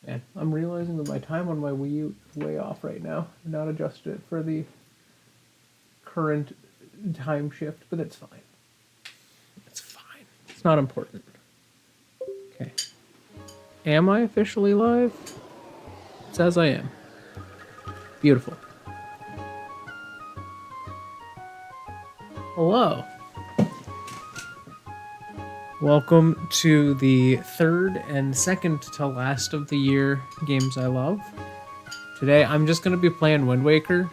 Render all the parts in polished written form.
And I'm realizing that my time on my Wii U is way off right now. I've not adjusted it for the current time shift, but it's fine. It's fine. It's not important. Okay. Am I officially live? It says I am. Beautiful. Hello. Welcome to the third and second to last of the year games I love. Today I'm just going to be playing Wind Waker.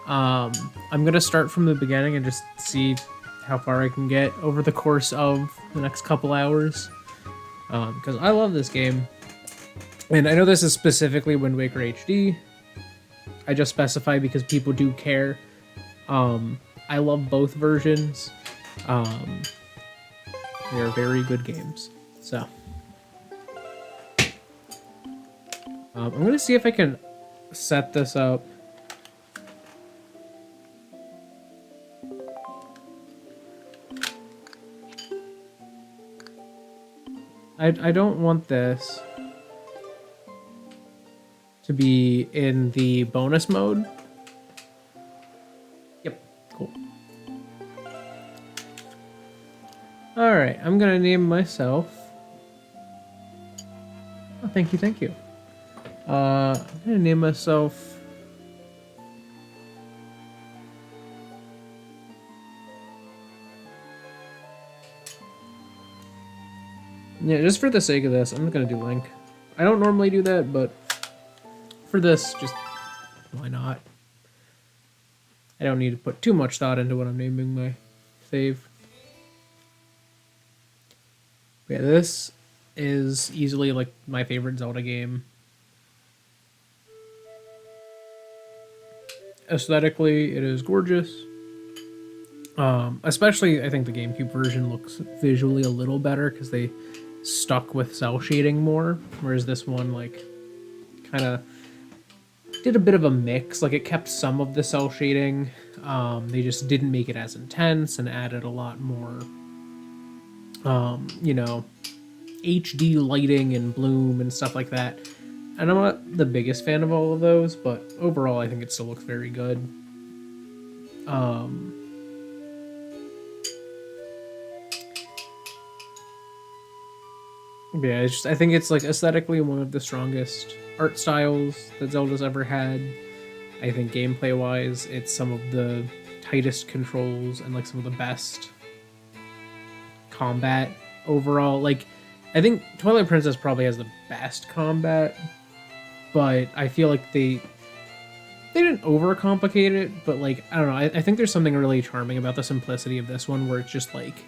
I'm going to start from the beginning and just see how far I can get over the course of the next couple hours. Because I love this game. And I know this is specifically Wind Waker HD. I just specify because people do care. I love both versions. They're very good games. So, I'm going to see if I can set this up. I don't want this to be in the bonus mode. Yep, cool. Alright, I'm gonna name myself... Oh, thank you, thank you. I'm gonna name myself... Yeah, just for the sake of this, I'm not gonna do Link. I don't normally do that, but for this, just why not? I don't need to put too much thought into what I'm naming my save. Yeah, this is easily like my favorite Zelda game. Aesthetically, it is gorgeous. Especially, I think the GameCube version looks visually a little better because they stuck with cell shading more, whereas this one, like, kind of did a bit of a mix. Like, it kept some of the cell shading. They just didn't make it as intense and added a lot more, you know, HD lighting and bloom and stuff like that. And I'm not the biggest fan of all of those, but overall I think it still looks very good. Yeah, I think it's like aesthetically one of the strongest art styles that Zelda's ever had. I think gameplay wise, it's some of the tightest controls and like some of the best combat overall. Like, I think Twilight Princess probably has the best combat, but I feel like they didn't overcomplicate it, but like, I don't know, I think there's something really charming about the simplicity of this one where it's just like,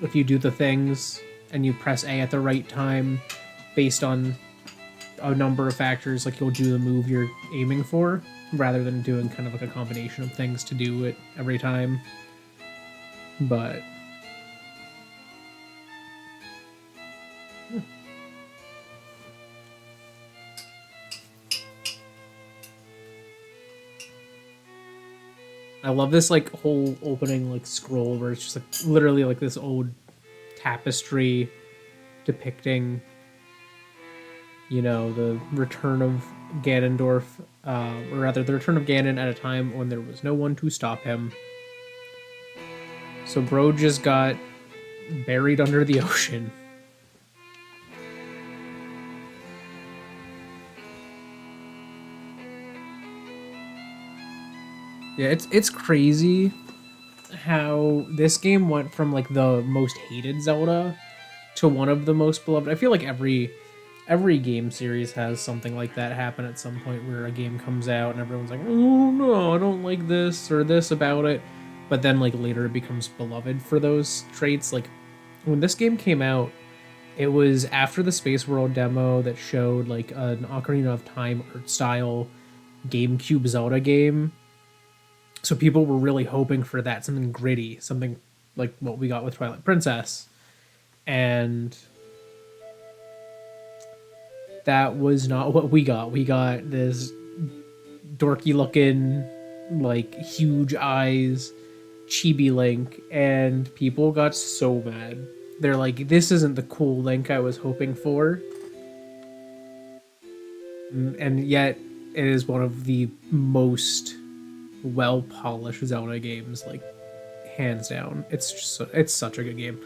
if you do the things and you press A at the right time based on a number of factors, like you'll do the move you're aiming for, rather than doing kind of like a combination of things to do it every time. But I love this like whole opening like scroll where it's just like literally like this old tapestry depicting, you know, the return of Ganondorf, or rather the return of Ganon at a time when there was no one to stop him. So bro just got buried under the ocean. Yeah, it's crazy how this game went from like the most hated Zelda to one of the most beloved. I feel like every game series has something like that happen at some point where a game comes out and everyone's like, oh no, I don't like this or this about it. But then like later it becomes beloved for those traits. Like when this game came out, it was after the Space World demo that showed like an Ocarina of Time art style GameCube Zelda game. So people were really hoping for that, something gritty, something like what we got with Twilight Princess. And that was not what we got. We got this dorky looking, like, huge eyes, chibi Link, and people got so mad. They're like, this isn't the cool Link I was hoping for. and yet it is one of the most well polished Zelda games, like hands down. It's such a good game.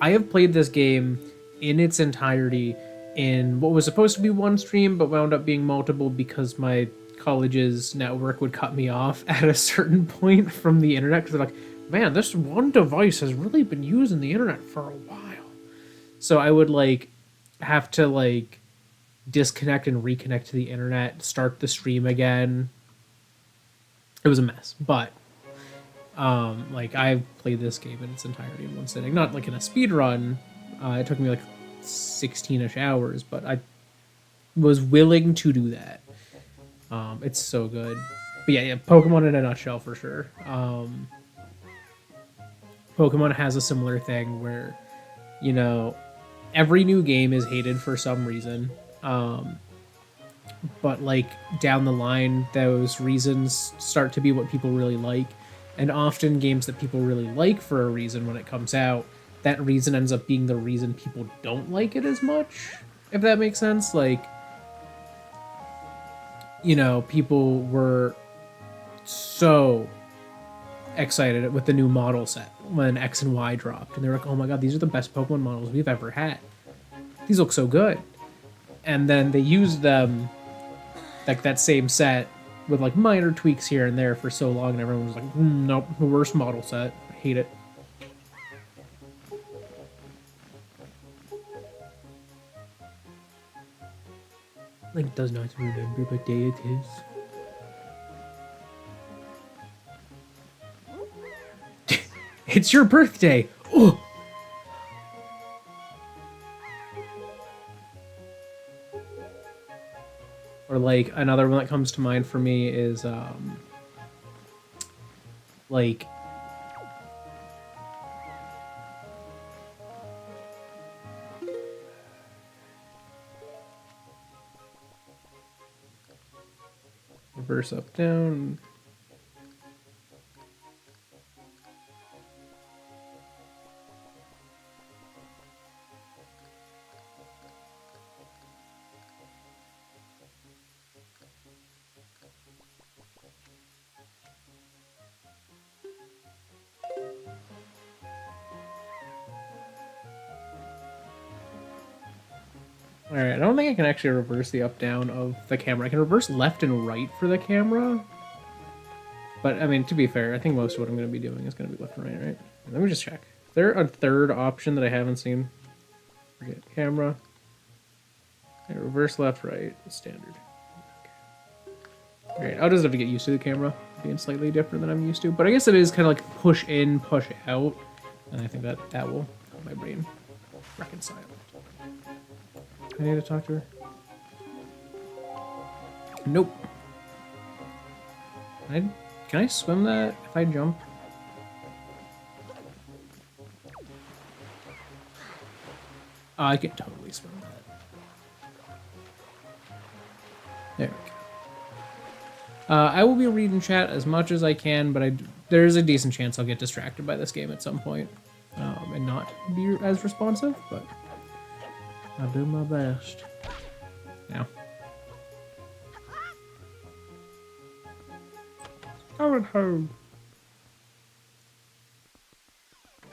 I have played this game in its entirety in what was supposed to be one stream, but wound up being multiple because my college's network would cut me off at a certain point from the internet because they're like, man, this one device has really been using the internet for a while. So I would like have to like disconnect and reconnect to the internet, start the stream again. It was a mess, but like I've played this game in its entirety in one sitting, not like in a speed run. It took me like 16ish hours, but I was willing to do that. It's so good. But yeah, Pokemon in a nutshell for sure. Pokemon has a similar thing where, you know, every new game is hated for some reason. But like down the line, those reasons start to be what people really like. And often games that people really like for a reason when it comes out, that reason ends up being the reason people don't like it as much. If that makes sense. Like, you know, people were so excited with the new model set when X and Y dropped. And they were like, oh my god, these are the best Pokemon models we've ever had. These look so good. And then they used them, like that same set, with like minor tweaks here and there for so long, and everyone was like, nope, the worst model set. I hate it. Link does not remember what day it is. It's your birthday! Oh! Or like another one that comes to mind for me is like reverse up down. Alright, I don't think I can actually reverse the up-down of the camera. I can reverse left and right for the camera. But, I mean, to be fair, I think most of what I'm going to be doing is going to be left and right, right? Let me just check. Is there a third option that I haven't seen? Forget camera. Okay, reverse left, right, standard. Okay. Alright, I'll just have to get used to the camera being slightly different than I'm used to. But I guess it is kind of like push in, push out. And I think that will help my brain reconcile. I need to talk to her. Nope. Can I swim that if I jump? Oh, I can totally swim that. There we go. I will be reading chat as much as I can, but there is a decent chance I'll get distracted by this game at some point and not be as responsive, but I'll do my best. Now. Going home.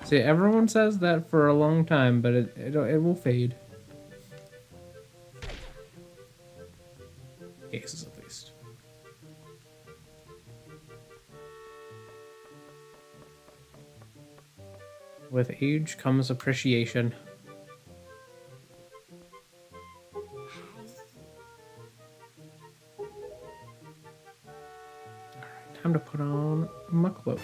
See, everyone says that for a long time, but it will fade. Cases at least. With age comes appreciation. Time to put on my clothes.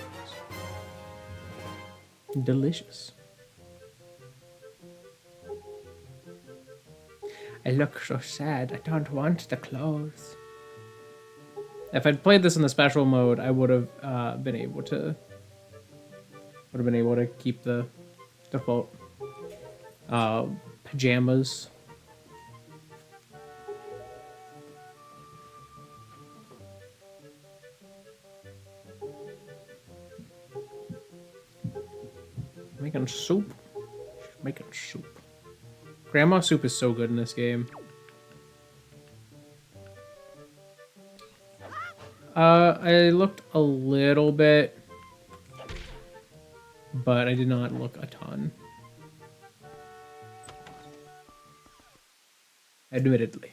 Delicious. I look so sad. I don't want the clothes. If I'd played this in the special mode, I would have been able to keep the default pajamas. Making soup. Making soup. Grandma soup is so good in this game. I looked a little bit, but I did not look a ton. Admittedly.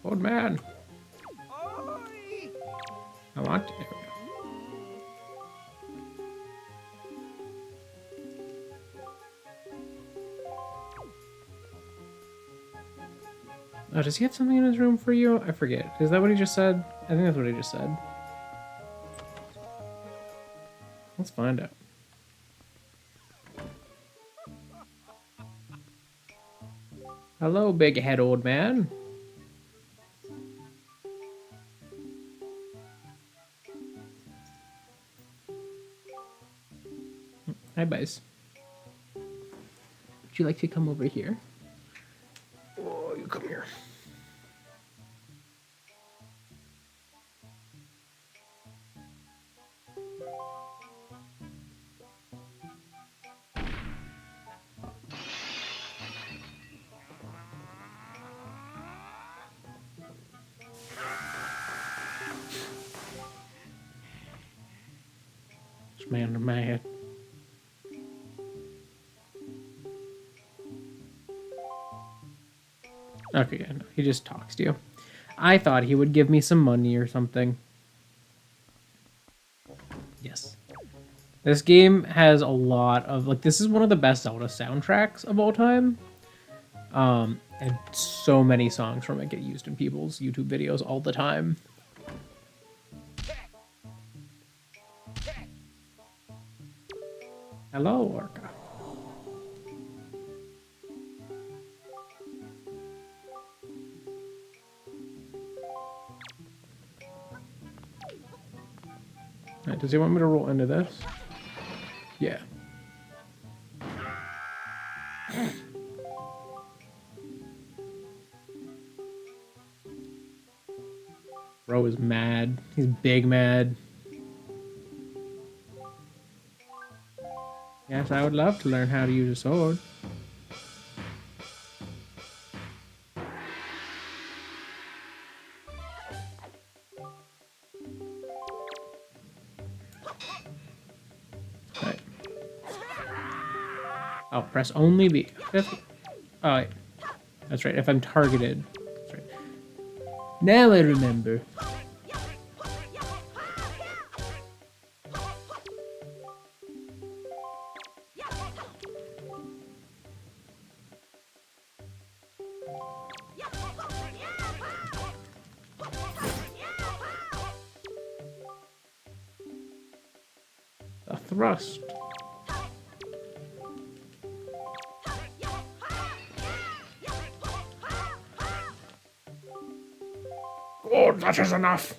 Old man. I want to. Oh, does he have something in his room for you? I forget. Is that what he just said? I think that's what he just said. Let's find out. Hello, big head old man. Hi, Buzz. Would you like to come over here? Oh, you come here. This man is mad. Okay, yeah, no, he just talks to you. I thought he would give me some money or something. Yes. This game has a lot of, like, this is one of the best Zelda soundtracks of all time. And so many songs from it get used in people's YouTube videos all the time. Hello, Orca. Right, does he want me to roll into this? Yeah. Bro is mad. He's big mad. Yes, I would love to learn how to use a sword. Right. Oh, press only B. Oh, wait. That's right. If I'm targeted. That's right. Now I remember. A thrust. Oh, that is enough.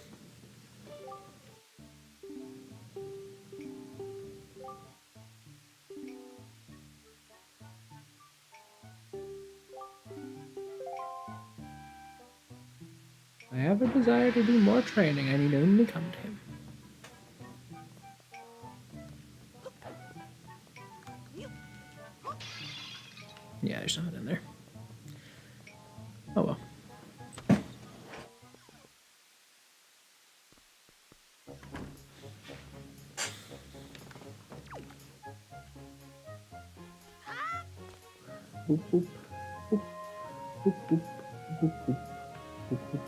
I have a desire to do more training. I need only come to him. Yeah, there's something in there. Oh well. Boop, boop. Boop. Boop, boop. Boop, boop. Boop, boop.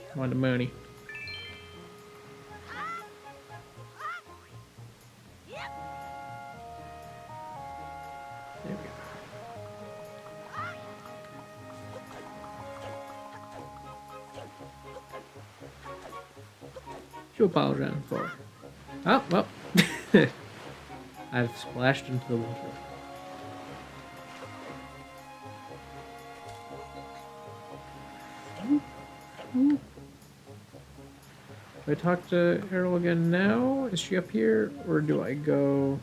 I want the money. There we go. What you apologizing for? Oh, well. I've splashed into the water. Do I talk to Errol again now? Is she up here? Or do I go...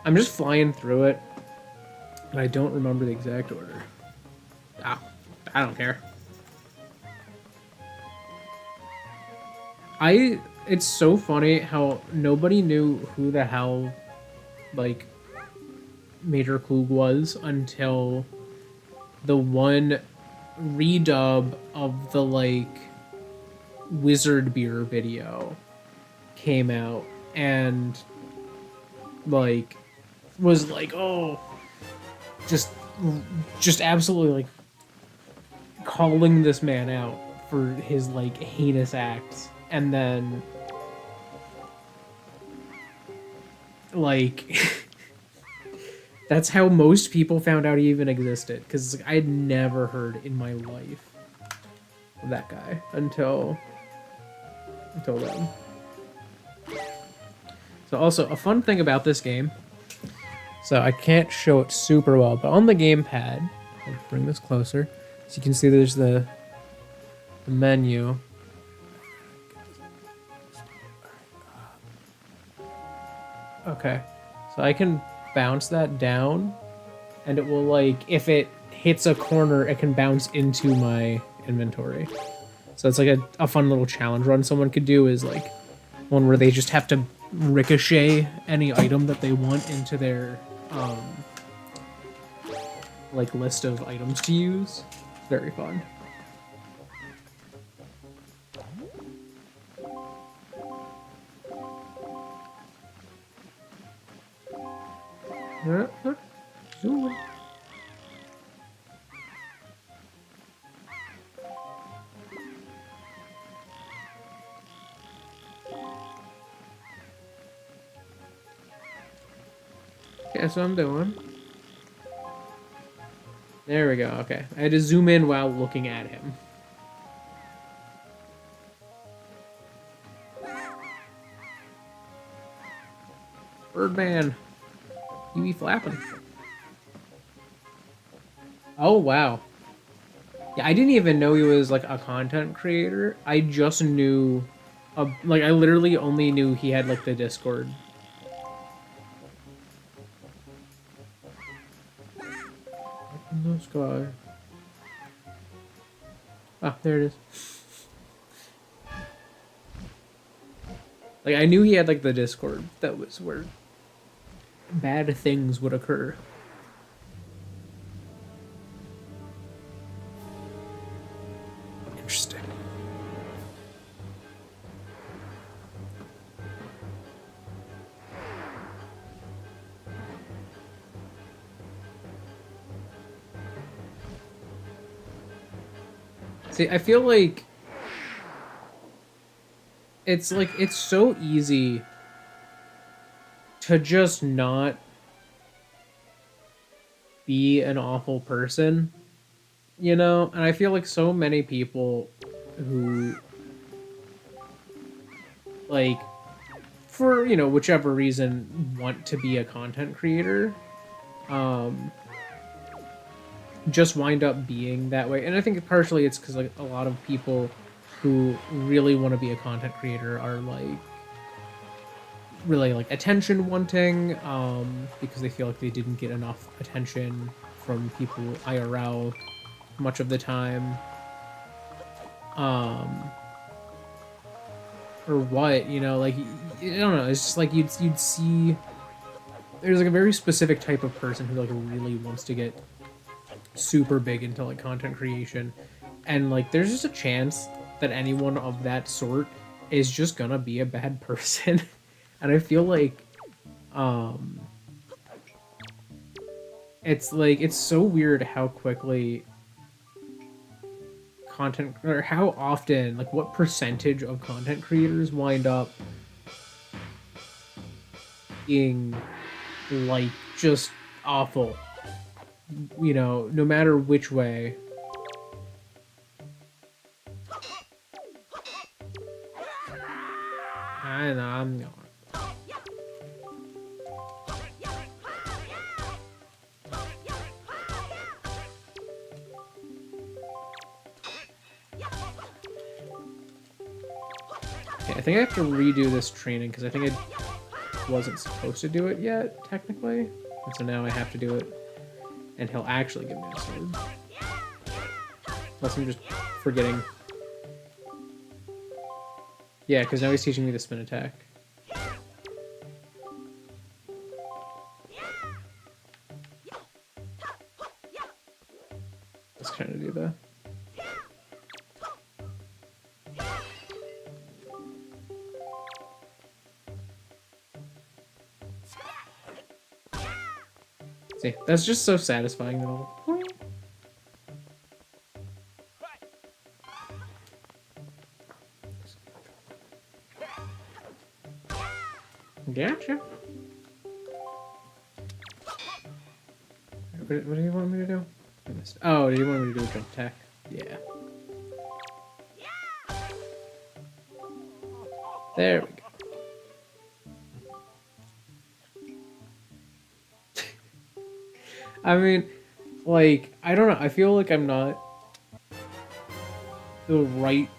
I'm just flying through it, and I don't remember the exact order. Ah, I don't care. It's so funny how nobody knew who the hell, like, Major Klug was until the one redub of the, like, Wizard Beer video came out and, like, was like, oh, just absolutely, like, calling this man out for his, like, heinous acts. And then, like, that's how most people found out he even existed. Because I had never heard in my life of that guy until then. So also, a fun thing about this game, so I can't show it super well, but on the gamepad, I'll bring this closer, so you can see there's the menu. Okay, so I can bounce that down, and it will, like, if it hits a corner, it can bounce into my inventory. So it's like a fun little challenge run someone could do, is like one where they just have to ricochet any item that they want into their like list of items to use. It's very fun. Okay, that's what I'm doing. There we go, okay. I had to zoom in while looking at him. Birdman. You be flapping. Oh, wow. Yeah, I didn't even know he was, like, a content creator. I just knew... like, I literally only knew he had, like, the Discord. No sky. Ah, there it is. Like, I knew he had, like, the Discord. That was where bad things would occur. Interesting. See, I feel like it's so easy to just not be an awful person, you know? And I feel like so many people who, like, for, you know, whichever reason, want to be a content creator, just wind up being that way. And I think partially it's because, like, a lot of people who really want to be a content creator are, like, really, like, attention wanting, because they feel like they didn't get enough attention from people IRL much of the time, or what, you know, like, I don't know, it's just like you'd see there's, like, a very specific type of person who, like, really wants to get super big into, like, content creation, and, like, there's just a chance that anyone of that sort is just gonna be a bad person. And I feel like it's, like, it's so weird how quickly content, or how often, like, what percentage of content creators wind up being, like, just awful, you know, no matter which way. I know, I'm going. Okay, I think I have to redo this training because I think wasn't supposed to do it yet, technically. And so now I have to do it. And he'll actually give me a sword. Unless I'm just forgetting. Yeah, because now he's teaching me the spin attack. Let's kind of do that. See, that's just so satisfying. Though. Gotcha. What do you want me to do? Oh, do you want me to do a jump attack? Yeah. There we go. I mean, like, I don't know. I feel like I'm not the right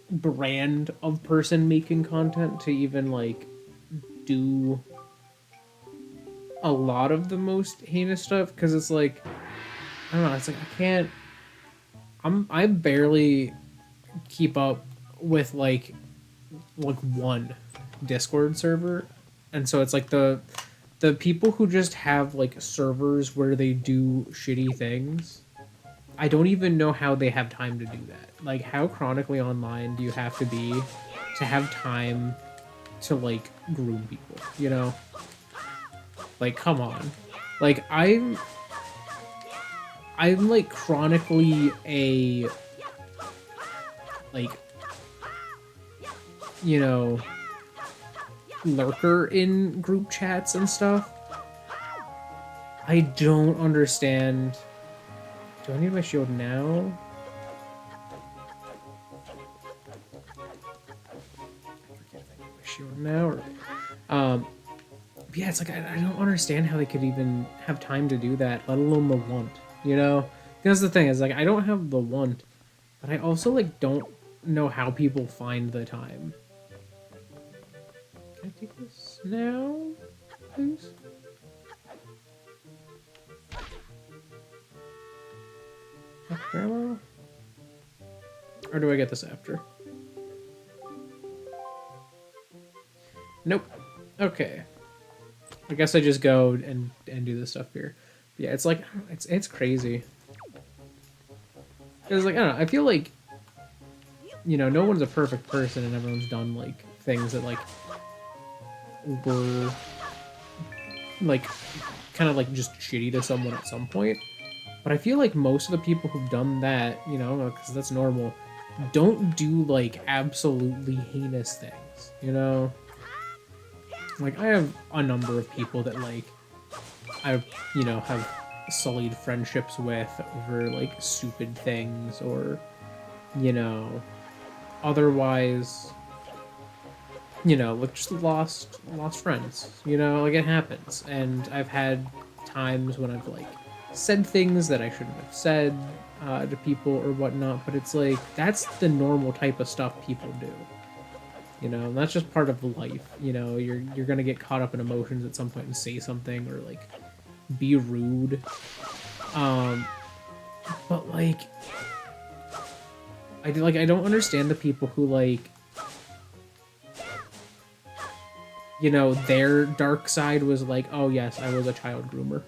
brand of person making content to even, like, do a lot of the most heinous stuff, because it's like, I don't know, it's like I can't, I barely keep up with like one Discord server, and so it's like the people who just have like servers where they do shitty things, I don't even know how they have time to do that. Like, how chronically online do you have to be to have time to like groom people, you know? Like, come on. Like, I'm like chronically a, like, you know, lurker in group chats and stuff. I don't understand. Do I need my shield now? Shield now, or yeah, it's like I don't understand how they could even have time to do that, let alone the want, you know? Because the thing is, like, I don't have the want, but I also like don't know how people find the time. Can I take this now, please? Or do I get this after? Nope. Okay. I guess I just go and do this stuff here. But yeah, it's like, it's crazy. Because, like, I don't know, I feel like, you know, no one's a perfect person and everyone's done, like, things that, like, were, like, kind of, like, just shitty to someone at some point. But I feel like most of the people who've done that, you know, because that's normal, don't do, like, absolutely heinous things, you know? Like, I have a number of people that, like, I, you know, have sullied friendships with over, like, stupid things, or, you know, otherwise, you know, like, just lost friends, you know? Like, it happens. And I've had times when I've, like, said things that I shouldn't have said to people or whatnot, but it's like, that's the normal type of stuff people do. You know, and that's just part of life. You know, you're gonna get caught up in emotions at some point and say something or like be rude. But like, I don't understand the people who like, you know, their dark side was like, oh yes, I was a child groomer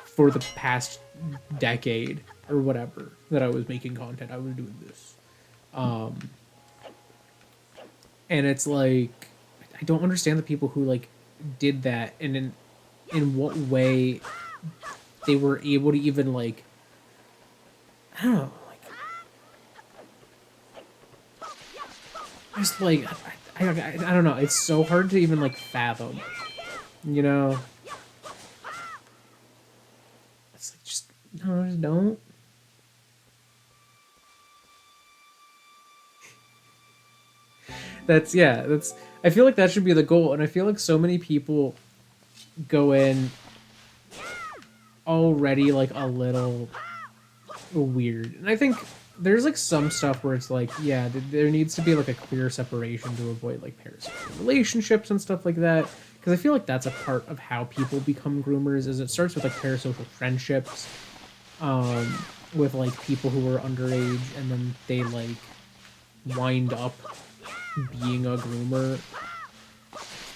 for the past decade or whatever that I was making content. I was doing this. And it's like, I don't understand the people who like did that, and in what way they were able to even like, I don't know, like, just like, I don't know, it's so hard to even like fathom, you know? It's like, just, no, just don't. That's, I feel like that should be the goal, and I feel like so many people go in already like a little weird. And I think there's like some stuff where it's like, yeah, there needs to be like a clear separation to avoid like parasocial relationships and stuff like that. Because I feel like that's a part of how people become groomers. Is it starts with like parasocial friendships, um, with like people who are underage, and then they like wind up being a groomer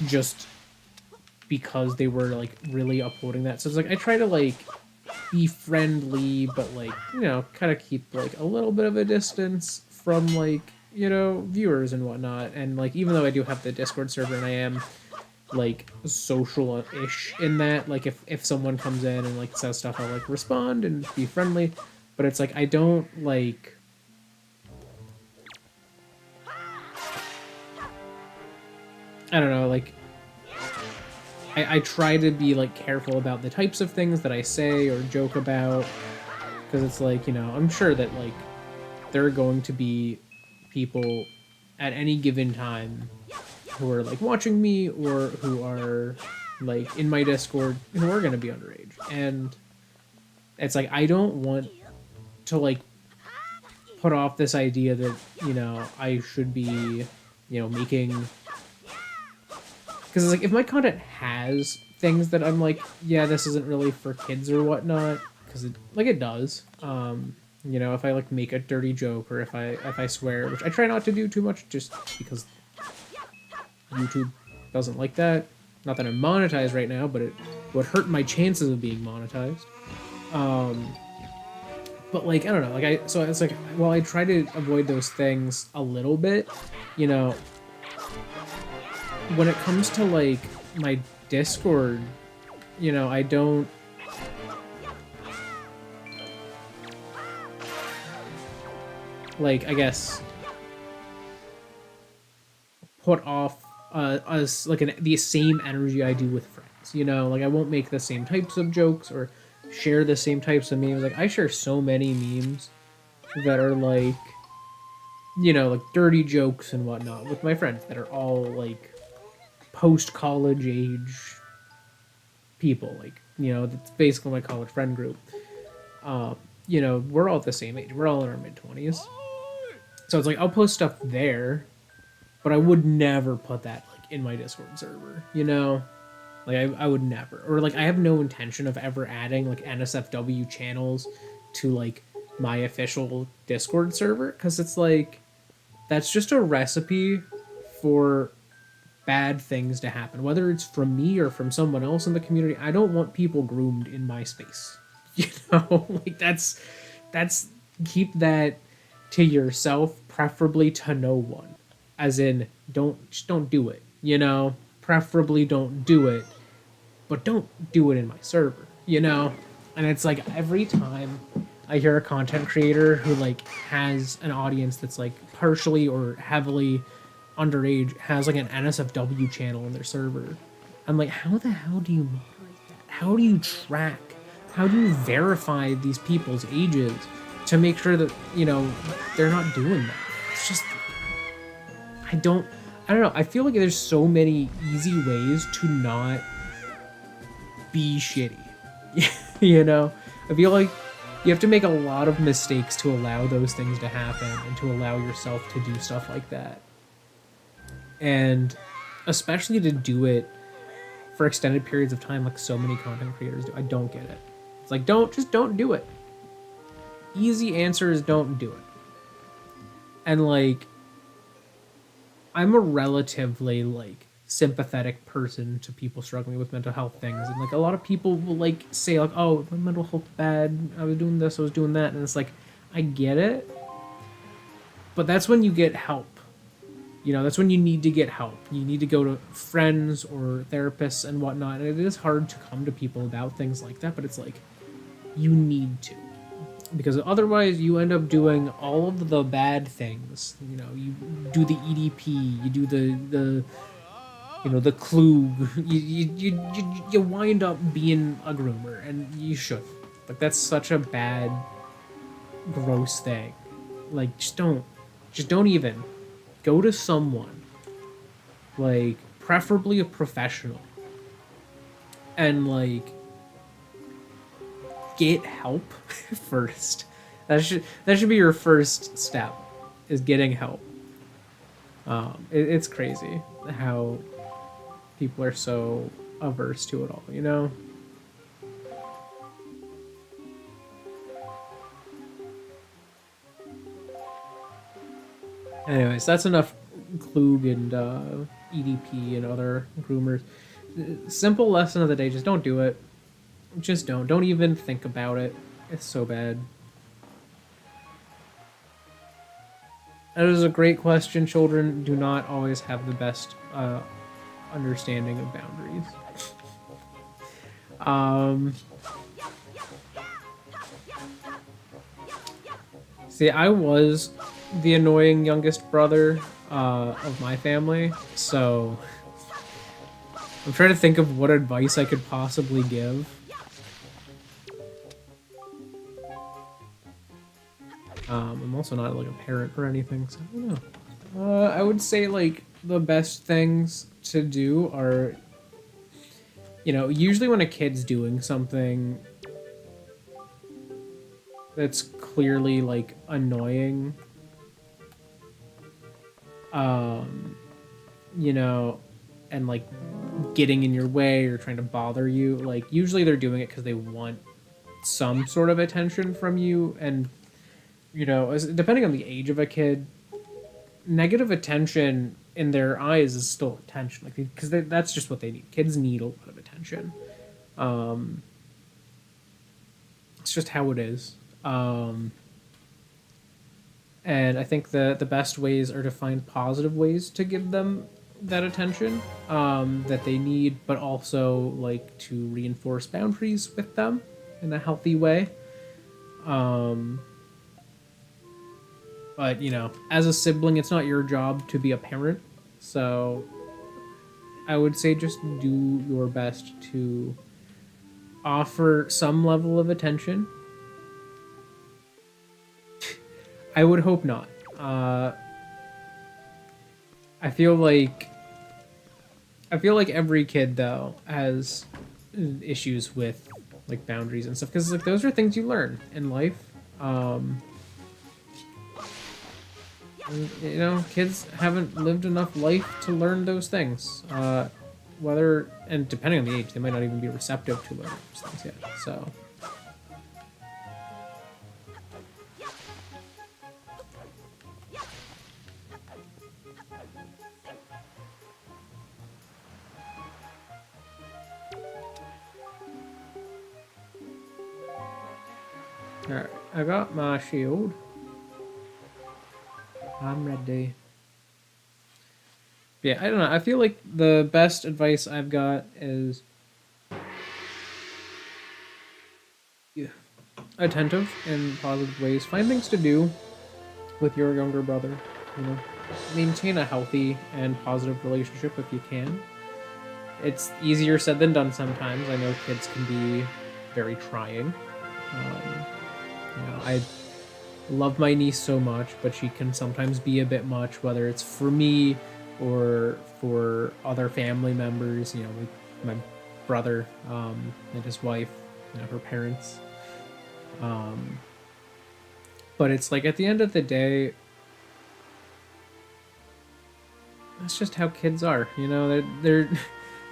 just because they were like really uploading that. So it's like I try to like be friendly, but like, you know, kind of keep like a little bit of a distance from like, you know, viewers and whatnot. And like, even though I do have the Discord server and I am like social-ish in that, like if someone comes in and like says stuff, I'll like respond and be friendly. But it's like I don't like, I don't know, like I try to be like careful about the types of things that I say or joke about, because it's like, you know, I'm sure that like there are going to be people at any given time who are like watching me or who are like in my Discord who are going to be underage, and it's like I don't want to like put off this idea that, you know, I should be, you know, making, because like if my content has things that I'm like, yeah, this isn't really for kids or whatnot, because it like it does. You know, if I like make a dirty joke or if I swear, which I try not to do too much, just because YouTube doesn't like that. Not that I'm monetized right now, but it would hurt my chances of being monetized. But like I don't know, like so it's like, well, I try to avoid those things a little bit, you know. When it comes to like my Discord, you know, I don't like, I guess, put off us like the same energy I do with friends. You know, like I won't make the same types of jokes or share the same types of memes. Like I share so many memes that are like, you know, like dirty jokes and whatnot with my friends that are all like post-college age people. Like, you know, that's basically my college friend group. You know, we're all at the same age. We're all in our mid-20s. So it's like I'll post stuff there, but I would never put that like in my Discord server, you know? Like I would never. Or like I have no intention of ever adding like NSFW channels to like my official Discord server, because it's like that's just a recipe for bad things to happen, whether it's from me or from someone else in the community. I don't want people groomed in my space. You know, like that's keep that to yourself, preferably to no one. As in, don't do it. You know, preferably don't do it, but don't do it in my server. You know, and it's like every time I hear a content creator who like has an audience that's like partially or heavily underage, has like an NSFW channel in their server, I'm like, how the hell do you moderate that? How do you track? How do you verify these people's ages to make sure that, you know, they're not doing that? It's just, I don't know. I feel like there's so many easy ways to not be shitty. You know? I feel like you have to make a lot of mistakes to allow those things to happen and to allow yourself to do stuff like that. And especially to do it for extended periods of time like so many content creators do. I don't get it. It's like, don't do it. Easy answer is don't do it. And like, I'm a relatively like sympathetic person to people struggling with mental health things, and like a lot of people will like say like, oh, my mental health bad, I was doing this, I was doing that, and it's like, I get it, but that's when you get help. You know, that's when you need to get help. You need to go to friends or therapists and whatnot. And it is hard to come to people about things like that, but it's like, you need to. Because otherwise you end up doing all of the bad things. You know, you do the EDP, you do the you know, the klug. You wind up being a groomer, and you shouldn't. Like, that's such a bad, gross thing. Like, just don't even. Go to someone, like, preferably a professional, and like get help first, that should be your first step, is getting help. It's crazy how people are so averse to it all, you know? Anyways, that's enough Klug and EDP and other groomers. Simple lesson of the day: just don't do it. Just don't. Don't even think about it. It's so bad. That is a great question. Children do not always have the best understanding of boundaries. See, I was the annoying youngest brother of my family, so I'm trying to think of what advice I could possibly give. I'm also not like a parent or anything, so I don't know. I would say like the best things to do are, you know, usually when a kid's doing something that's clearly like annoying, you know, and like getting in your way or trying to bother you, like usually they're doing it because they want some sort of attention from you. And you know, depending on the age of a kid, negative attention in their eyes is still attention, like because that's just what they need. Kids need a lot of attention. It's just how it is. And I think the best ways are to find positive ways to give them that attention that they need, but also like to reinforce boundaries with them in a healthy way. But you know, as a sibling, it's not your job to be a parent, so I would say just do your best to offer some level of attention. I would hope not. I feel like every kid though has issues with like boundaries and stuff, because like those are things you learn in life. You know, kids haven't lived enough life to learn those things. Whether, and depending on the age, they might not even be receptive to learning those things yet. So. Alright, I got my shield. I'm ready. Yeah, I don't know. I feel like the best advice I've got is attentive in positive ways. Find things to do with your younger brother. You know, maintain a healthy and positive relationship if you can. It's easier said than done sometimes. I know kids can be very trying. You know, I love my niece so much, but she can sometimes be a bit much, whether it's for me or for other family members. You know, my brother and his wife, you know, her parents. But it's like at the end of the day, that's just how kids are. You know,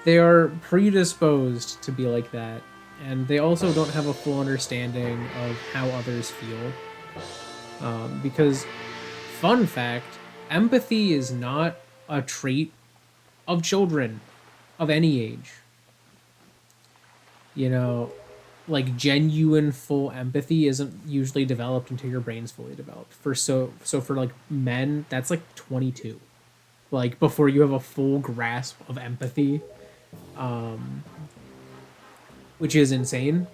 they are predisposed to be like that, and they also don't have a full understanding of how others feel. Because, fun fact, empathy is not a trait of children of any age. You know, like genuine full empathy isn't usually developed until your brain's fully developed. So for like men, that's like 22. Like before you have a full grasp of empathy, which is insane.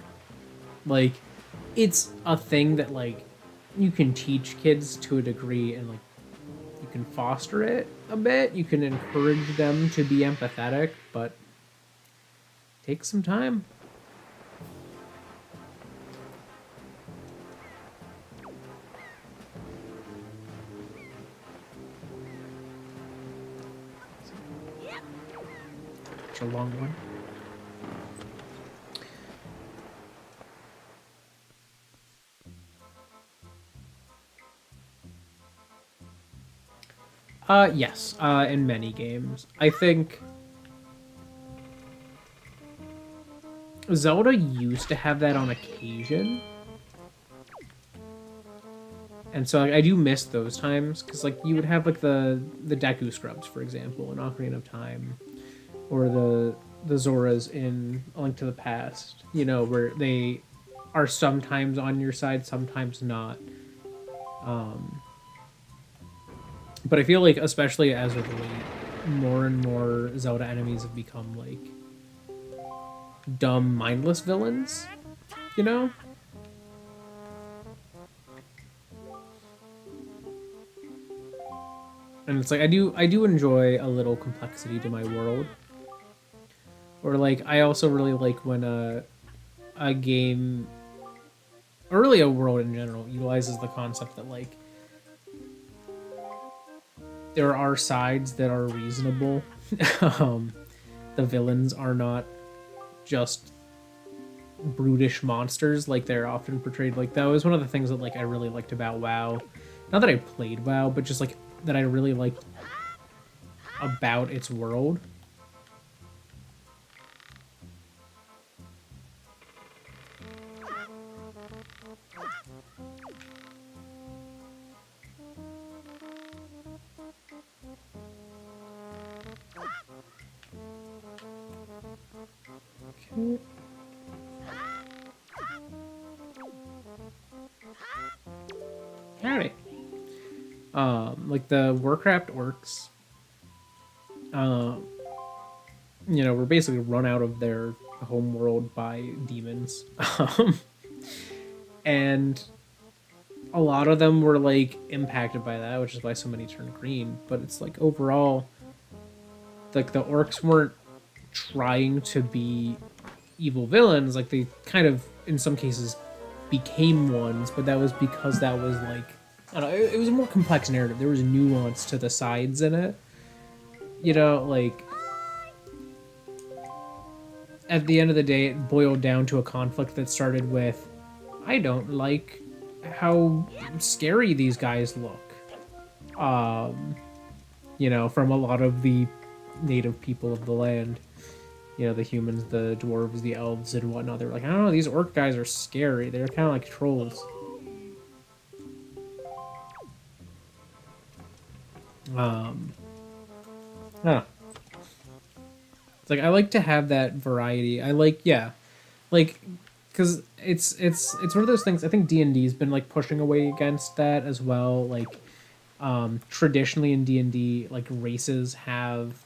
Like it's a thing that like you can teach kids to a degree, and like you can foster it a bit. You can encourage them to be empathetic, but it takes some time. It's a long one. Yes, in many games. I think Zelda used to have that on occasion. And so I do miss those times, because like you would have like the Deku Scrubs, for example, in Ocarina of Time, or the Zoras in A Link to the Past, you know, where they are sometimes on your side, sometimes not. Um, but I feel like, especially as of late, more and more Zelda enemies have become like dumb, mindless villains, you know? And it's like I do enjoy a little complexity to my world. Or like I also really like when a game, or really a world in general, utilizes the concept that like there are sides that are reasonable. um, the villains are not just brutish monsters like they're often portrayed. Like that was one of the things that like I really liked about WoW. Not that I played WoW, but just like that I really liked about its world. Okay. Howdy. Like the Warcraft orcs, um, you know, were basically run out of their home world by demons. And a lot of them were like impacted by that, which is why so many turned green. But it's like overall, like the orcs weren't trying to be evil villains. Like they kind of, in some cases, became ones, but that was because that was like, I don't know, it was a more complex narrative. There was nuance to the sides in it. You know, like at the end of the day, it boiled down to a conflict that started with, I don't like how scary these guys look. Um, you know, from a lot of the native people of the land. You know, the humans, the dwarves, the elves, and whatnot. They're like, I don't know, these orc guys are scary. They're kind of like trolls. Um, huh. It's like I like to have that variety. I like, yeah, like, because it's one of those things. I think D&D's been like pushing away against that as well. Like, traditionally in D&D, like races have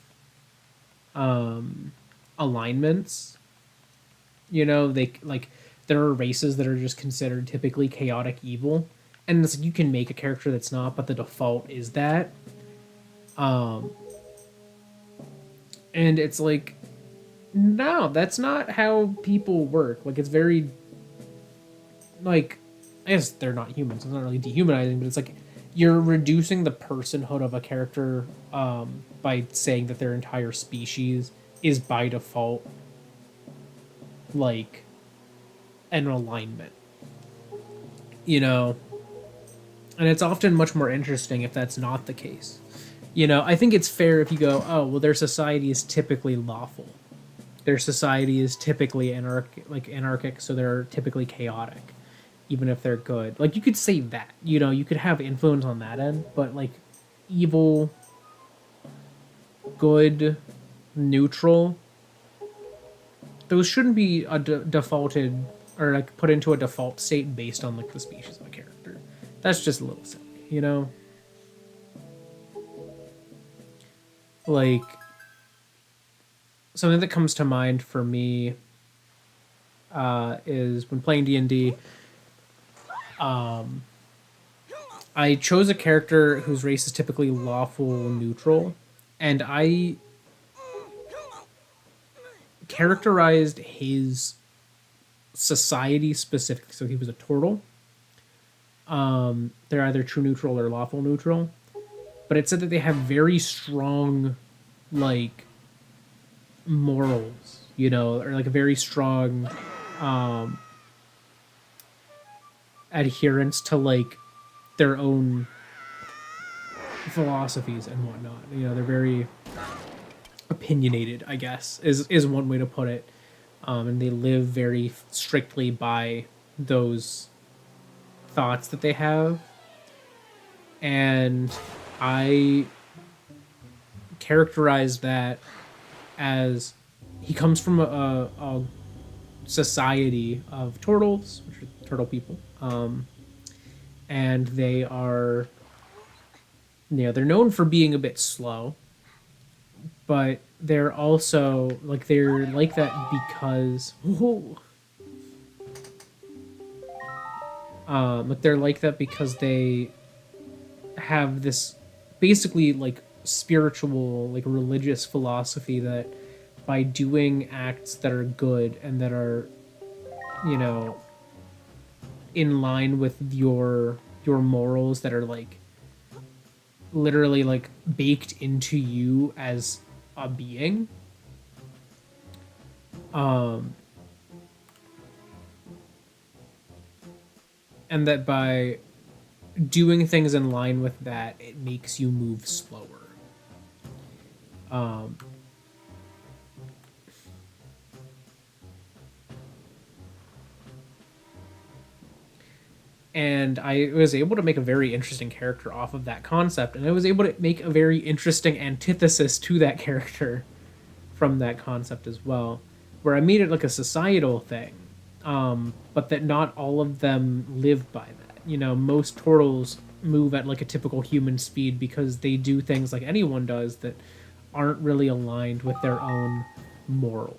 um alignments. You know, they like there are races that are just considered typically chaotic evil, and it's like you can make a character that's not, but the default is that. Um, and it's like, no, that's not how people work. Like it's very like, I guess they're not humans. It's not really dehumanizing, but it's like you're reducing the personhood of a character by saying that their entire species is by default like an alignment. You know, and it's often much more interesting if that's not the case. You know, I think it's fair if you go, oh, well, their society is typically lawful. Their society is typically anarchic, so they're typically chaotic, even if they're good. Like you could say that, you know, you could have influence on that end, but like evil, good, neutral, those shouldn't be defaulted or like put into a default state based on like the species of a character. That's just a little silly, you know? Like something that comes to mind for me is when playing D&D. I chose a character whose race is typically lawful neutral, and I characterized his society specific. So he was a turtle. They're either true neutral or lawful neutral, but it said that they have very strong, like, morals, you know, or like a very strong adherence to like their own philosophies and whatnot. You know, they're very opinionated, I guess, is one way to put it. And they live very strictly by those thoughts that they have. And I characterize that as he comes from a society of turtles, which are turtle people, and they are, you know, they're known for being a bit slow, but they're also they're like that because but they're like that because they have this basically like spiritual, like religious philosophy that by doing acts that are good and that are, you know, in line with your morals, that are like literally like baked into you as a being, and that by doing things in line with that, it makes you move slower. And I was able to make a very interesting character off of that concept, and I was able to make a very interesting antithesis to that character from that concept as well, where I made it like a societal thing, but that not all of them live by that. You know, most turtles move at like a typical human speed because they do things like anyone does that aren't really aligned with their own morals.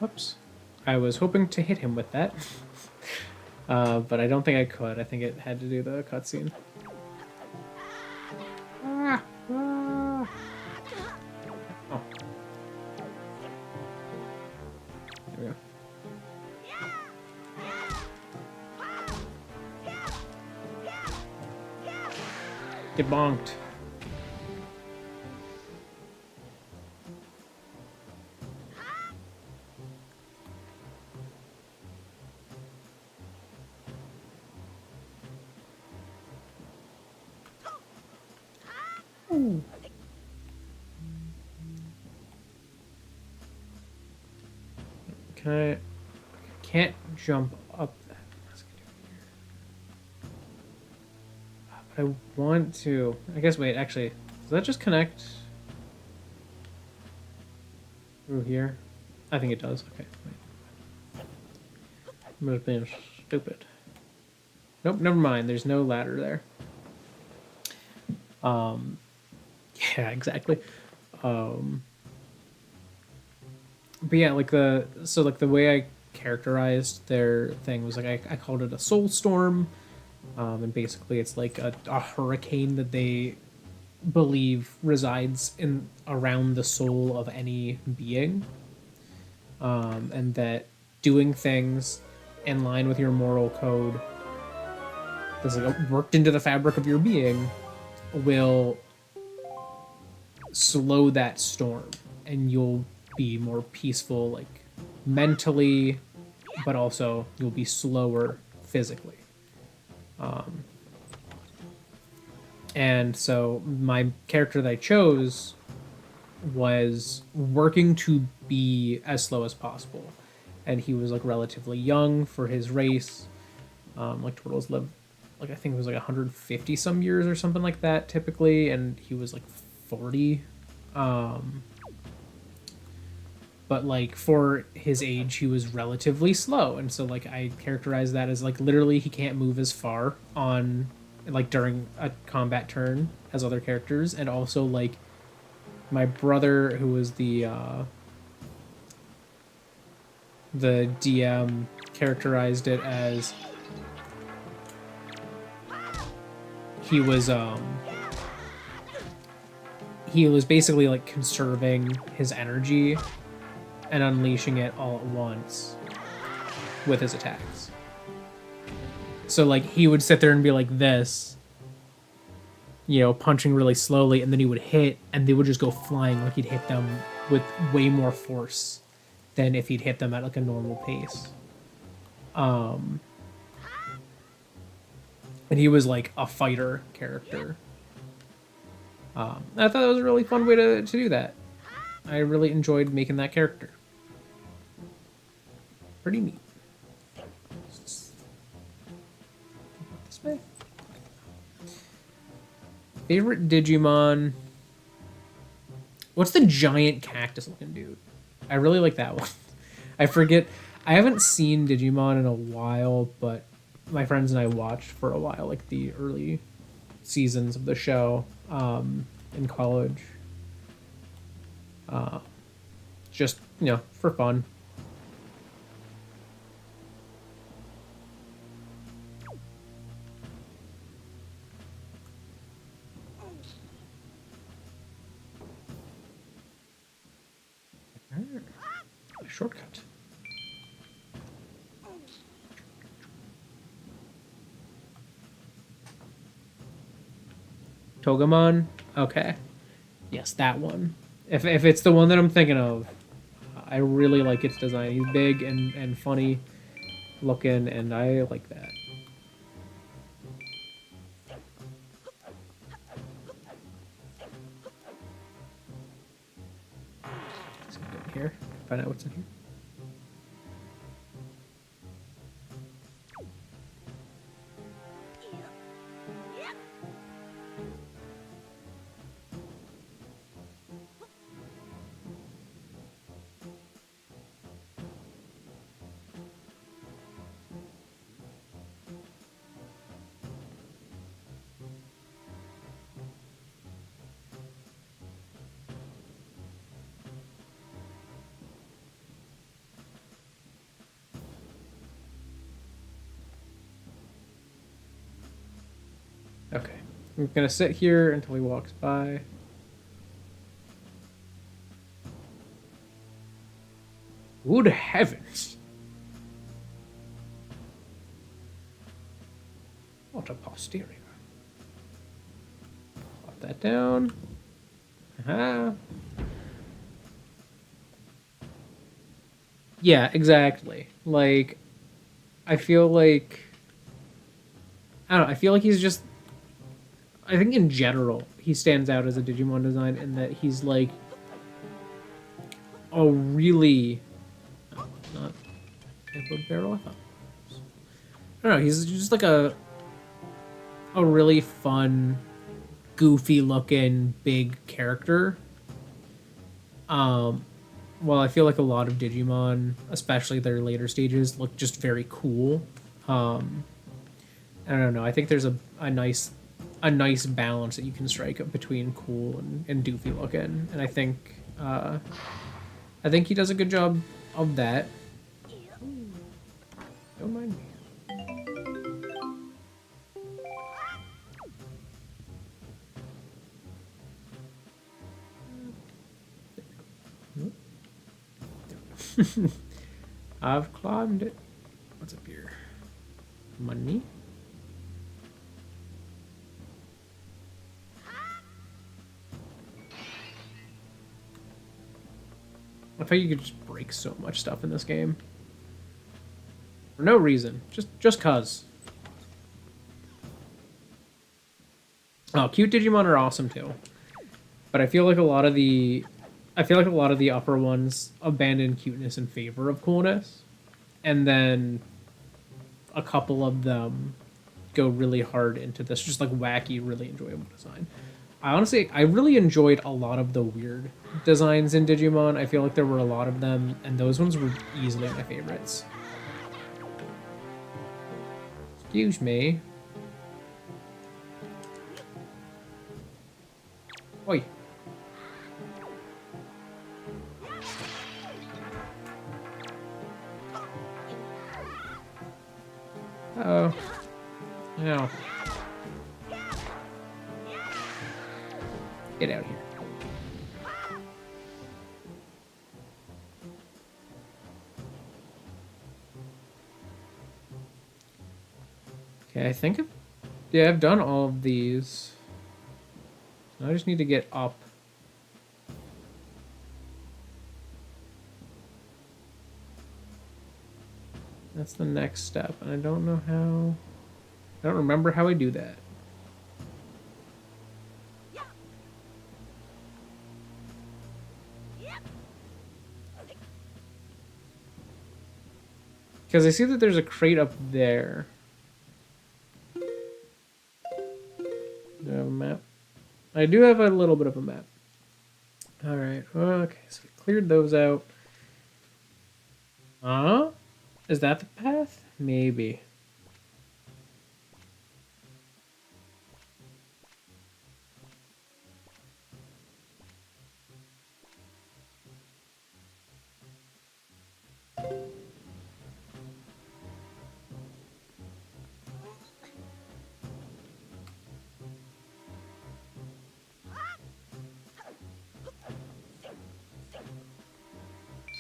Whoops. I was hoping to hit him with that, but I don't think I could. I think it had to do the cutscene. Ah, ah. Oh. There we go. Get bonked. Ooh. I can't jump up that. But I want to. I guess, wait, actually, does that just connect through here? I think it does. Okay, wait. I'm just being stupid. Nope, never mind. There's no ladder there. Yeah, exactly. But yeah, like the way I characterized their thing was like I called it a soul storm, and basically it's like a hurricane that they believe resides in around the soul of any being, and that doing things in line with your moral code that's like worked into the fabric of your being will slow that storm, and you'll be more peaceful, like mentally, but also you'll be slower physically. And so my character that I chose was working to be as slow as possible, and he was like relatively young for his race. Like turtles live, like I think it was like 150 some years or something like that typically, and he was like 40. But like for his age, he was relatively slow, and so like I characterize that as like literally he can't move as far on like during a combat turn as other characters, and also like my brother, who was the DM, characterized it as he was basically like conserving his energy and unleashing it all at once with his attacks. So like he would sit there and be like this, you know, punching really slowly, and then he would hit, and they would just go flying. Like he'd hit them with way more force than if he'd hit them at like a normal pace. And he was like a fighter character. I thought that was a really fun way to do that. I really enjoyed making that character. Pretty neat. This way. Favorite Digimon. What's the giant cactus looking dude? I really like that one. I forget. I haven't seen Digimon in a while, but my friends and I watched for a while, like the early seasons of the show in college. Just, you know, for fun. A shortcut. Togemon? Okay. Yes, that one. If it's the one that I'm thinking of, I really like its design. He's big and funny looking, and I like that. Let's go in here. Find out what's in here. Okay. I'm gonna sit here until he walks by. Good heavens! What a posterior. Pop that down. Aha. Yeah, exactly. Like, I feel like... I don't know, I feel like he's just... I think in general, he stands out as a Digimon design in that he's like... a really... Oh, not... Type barrel, I thought. I don't know, he's just like a really fun, goofy looking, big character. Well, I feel like a lot of Digimon, especially their later stages, look just very cool. I don't know. I think there's a nice balance that you can strike up between cool and doofy looking, and I think he does a good job of that. Don't mind me. I've climbed it. What's up here? Money? I thought you could just break so much stuff in this game. For no reason. Just cuz. Oh, cute Digimon are awesome too. But I feel like a lot of the upper ones abandon cuteness in favor of coolness. And then a couple of them go really hard into this just like wacky, really enjoyable design. I really enjoyed a lot of the weird designs in Digimon. I feel like there were a lot of them, and those ones were easily my favorites. Excuse me. Oi. Uh-oh. Ow. Get out here. Okay, I think yeah, I've done all of these. I just need to get up. That's the next step, and I don't know how... I don't remember how I do that. Because I see that there's a crate up there. Do I have a map? I do have a little bit of a map. Alright, okay, so we cleared those out. Is that the path? Maybe.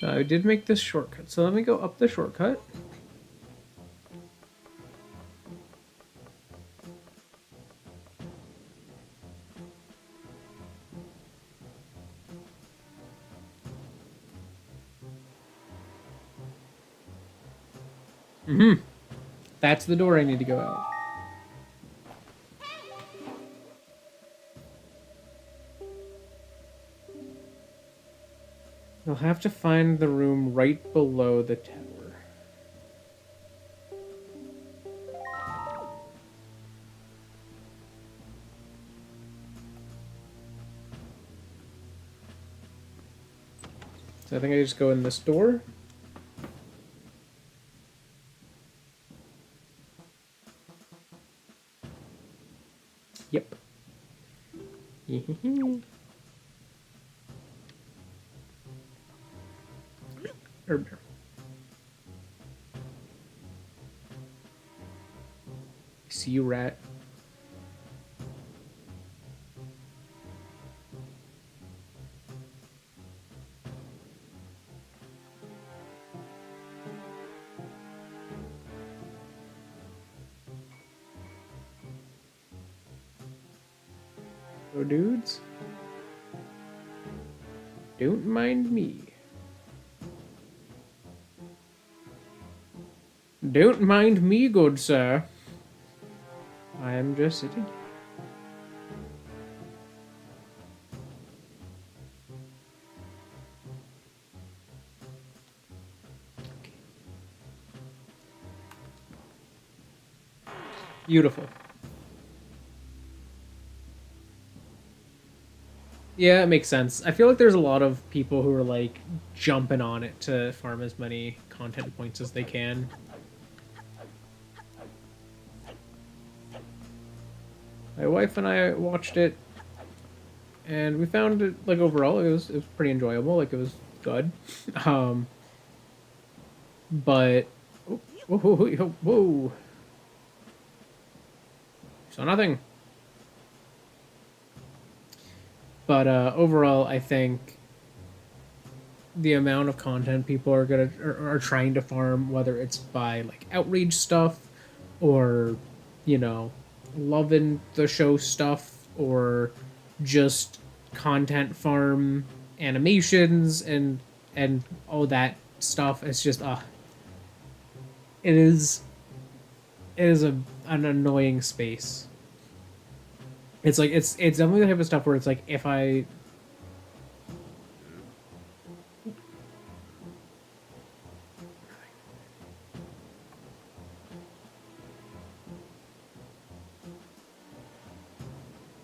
So I did make this shortcut. So let me go up the shortcut. That's the door I need to go out. You'll have to find the room right below the tower. So I think I just go in this door. Yep. Herb there. I see you, rat. Oh, dudes. Don't mind me. Don't mind me, good sir. I am just sitting. Okay. Beautiful. Yeah, it makes sense. I feel like there's a lot of people who are like jumping on it to farm as many content points as they can. My wife and I watched it, and we found it, like, overall it was pretty enjoyable. Like, it was good. But whoa. So nothing. But overall, I think the amount of content people are trying to farm, whether it's by like outrage stuff, or loving the show stuff, or just content farm animations and all that stuff, it's just it is an annoying space. It's like it's definitely the type of stuff where it's like, if I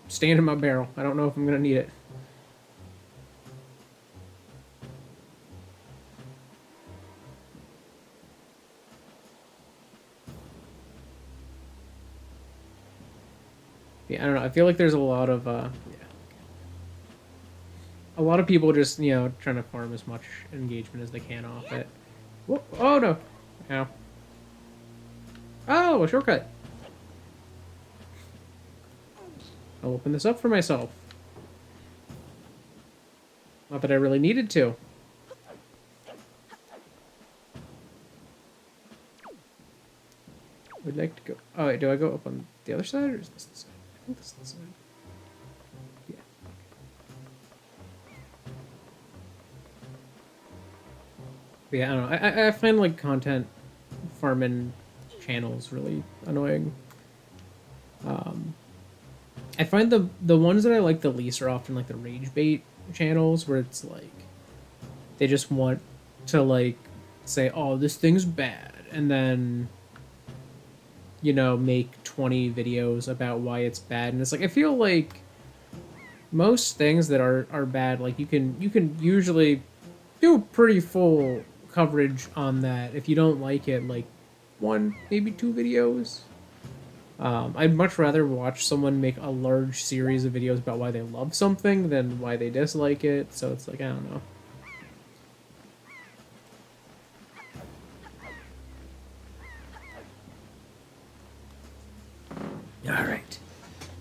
stand in my barrel, I don't know if I'm gonna need it. Yeah, I don't know. I feel like there's a lot of a lot of people just trying to farm as much engagement as they can off it. Whoa, oh no! Ow. Oh, a shortcut. I'll open this up for myself. Not that I really needed to. Would like to go? Oh wait, do I go up on the other side or is this the side? I think this is the side. Yeah. But yeah, I don't know. I find like content farming channels really annoying. I find the ones that I like the least are often like the rage bait channels where it's like they just want to like say, "Oh, this thing's bad," and then make 20 videos about why it's bad. And it's like I feel like most things that are bad, like you can usually do pretty full coverage on that. If you don't like it, like one, maybe two videos. I'd much rather watch someone make a large series of videos about why they love something than why they dislike it. So it's like, I don't know. Alright.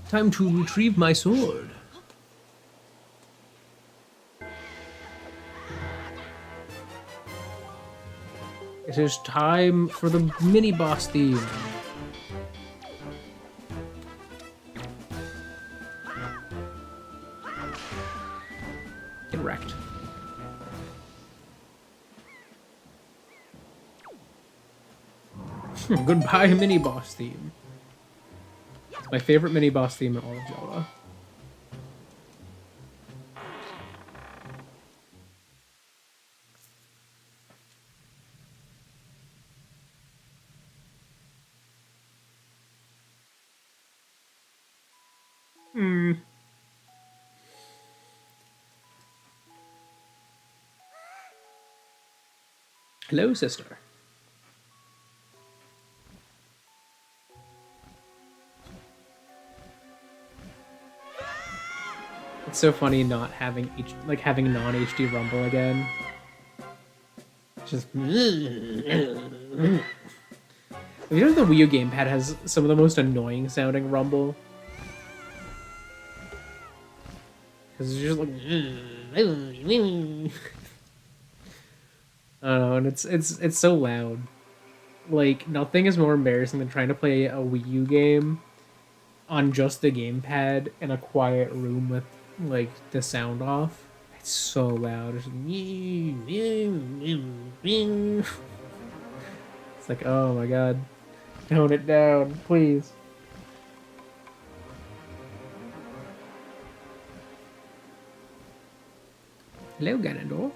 Time to retrieve my sword. It is time for the mini boss theme. Get wrecked. Goodbye, mini boss theme. It's my favorite mini boss theme in all of Zelda. Hello, sister. It's so funny not having having non-HD rumble again. Just you know the Wii U gamepad has some of the most annoying sounding rumble. Because it's just like I don't know, and it's so loud. Like nothing is more embarrassing than trying to play a Wii U game on just the gamepad in a quiet room with like the sound off. It's so loud. It's like, oh my god. Tone it down, please. Hello, Ganondorf.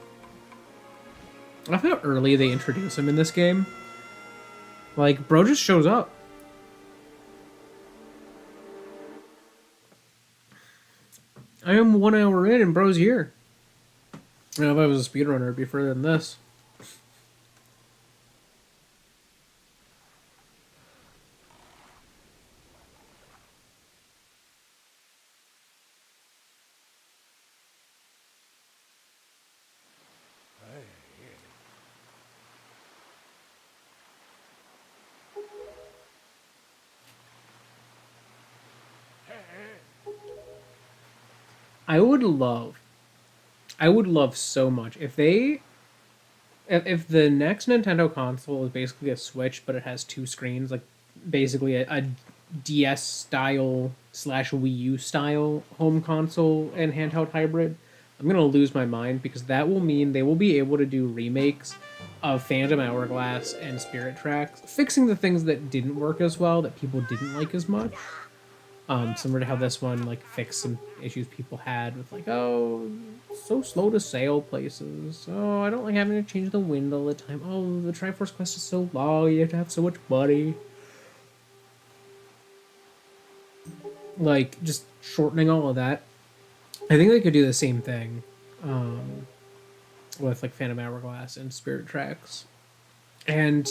I love how early they introduce him in this game. Like, bro just shows up. I am 1 hour in and bro's here. I know if I was a speedrunner, it'd be further than this. I would love so much if if the next Nintendo console is basically a Switch, but it has two screens, like basically a DS style slash Wii U style home console and handheld hybrid, I'm gonna lose my mind because that will mean they will be able to do remakes of Phantom Hourglass and Spirit Tracks, fixing the things that didn't work as well, that people didn't like as much. Similar to how this one like fixed some issues people had with like, oh, so slow to sail places. Oh, I don't like having to change the wind all the time. Oh, the Triforce quest is so long. You have to have so much money. Like just shortening all of that. I think they could do the same thing with like Phantom Hourglass and Spirit Tracks. And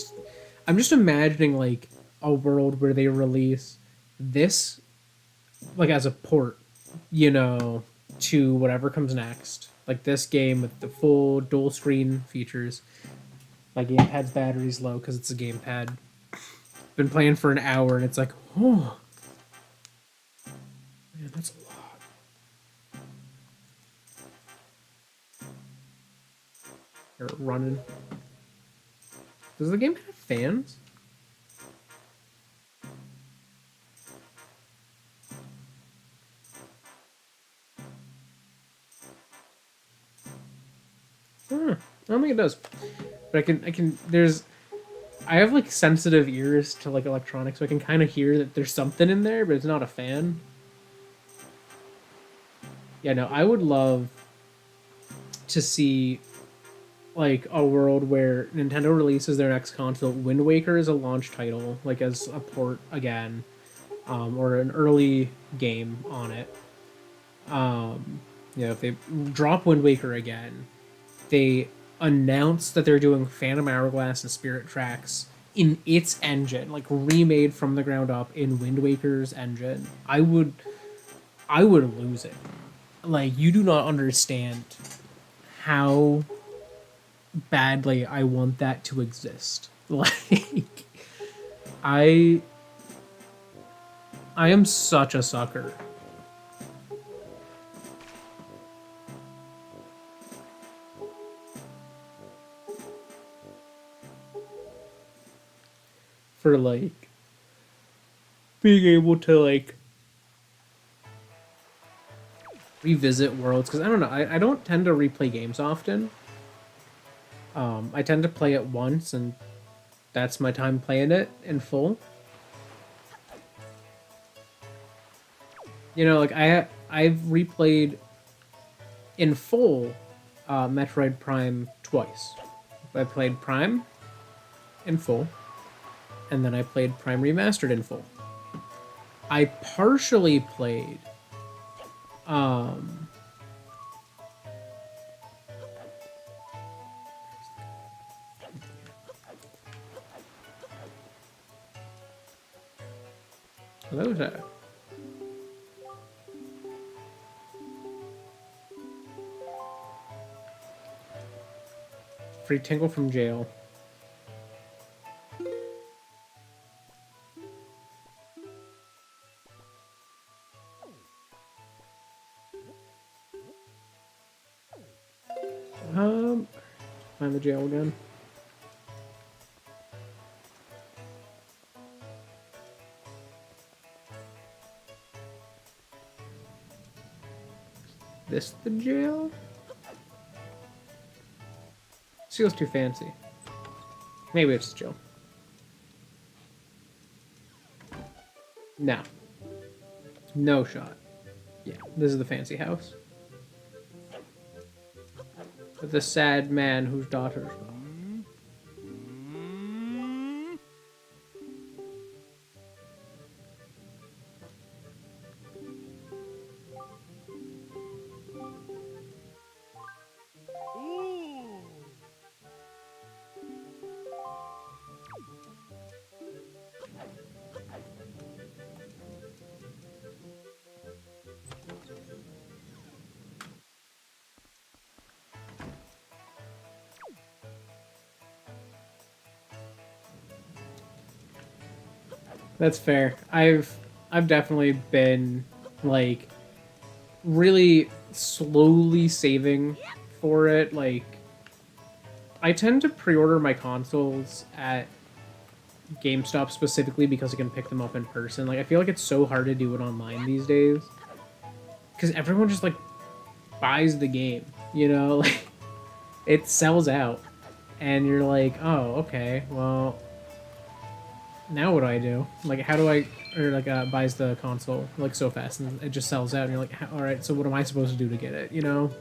I'm just imagining like a world where they release this like as a port, to whatever comes next. Like this game with the full dual screen features. My gamepad's battery's low because it's a gamepad. Been playing for an hour and it's like, oh, man, that's a lot. They're running. Does the game have fans? I don't think it does. But I have like sensitive ears to like electronics, so I can kind of hear that there's something in there, but it's not a fan. Yeah, no, I would love to see like a world where Nintendo releases their next console, Wind Waker as a launch title, like as a port again, or an early game on it. If they drop Wind Waker again, they announce that they're doing Phantom Hourglass and Spirit Tracks in its engine, like remade from the ground up in Wind Waker's engine. I would lose it. Like you do not understand how badly I want that to exist. Like I I am such a sucker for like being able to like revisit worlds because I don't know. I don't tend to replay games often. I tend to play it once and that's my time playing it in full. You know, like I've replayed in full Metroid Prime twice. I played Prime in full, and then I played Prime Remastered in full. I partially played um what was that? Free Tingle from Jail. Find the jail again. This the jail? Feels too fancy. Maybe it's the jail. No. No shot. Yeah, this is the fancy house. With the sad man whose daughter's gone. That's fair. I've definitely been like really slowly saving for it. Like I tend to pre-order my consoles at GameStop specifically because I can pick them up in person. Like I feel like it's so hard to do it online these days because everyone just like buys the game, you know? Like it sells out and you're like, "Oh, okay. Well, now what do I do? Like how do I or like buys the console like so fast and it just sells out and you're like, all right, so what am I supposed to do to get it, you know?"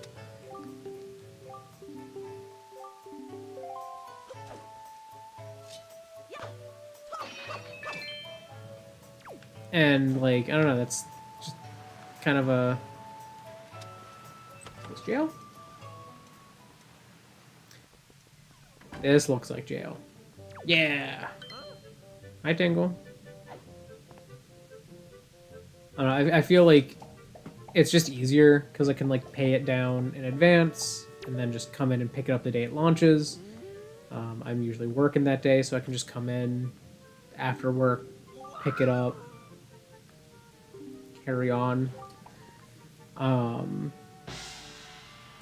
And like I don't know, that's just kind of a this jail. This looks like jail. Yeah. Hi, Tingle. I don't know, I feel like it's just easier because I can like pay it down in advance and then just come in and pick it up the day it launches. I'm usually working that day, so I can just come in after work, pick it up, carry on.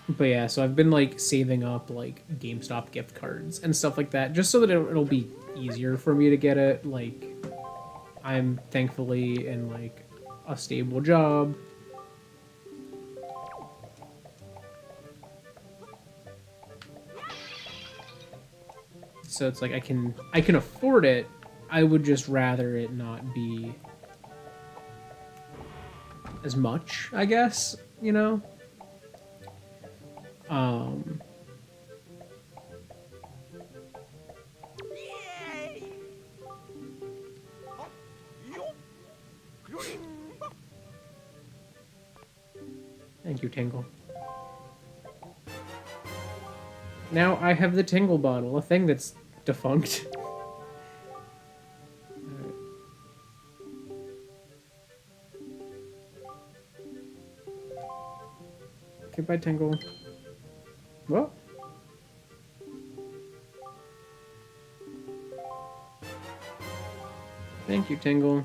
But yeah, so I've been like saving up like GameStop gift cards and stuff like that, just so that it'll be easier for me to get it. Like, I'm thankfully in like a stable job. So it's like I can afford it. I would just rather it not be as much, I guess, you know? Um, Thank you, Tingle. Now I have the Tingle bottle, a thing that's defunct. Alright. Okay, bye, Tingle. Well. Thank you, Tingle.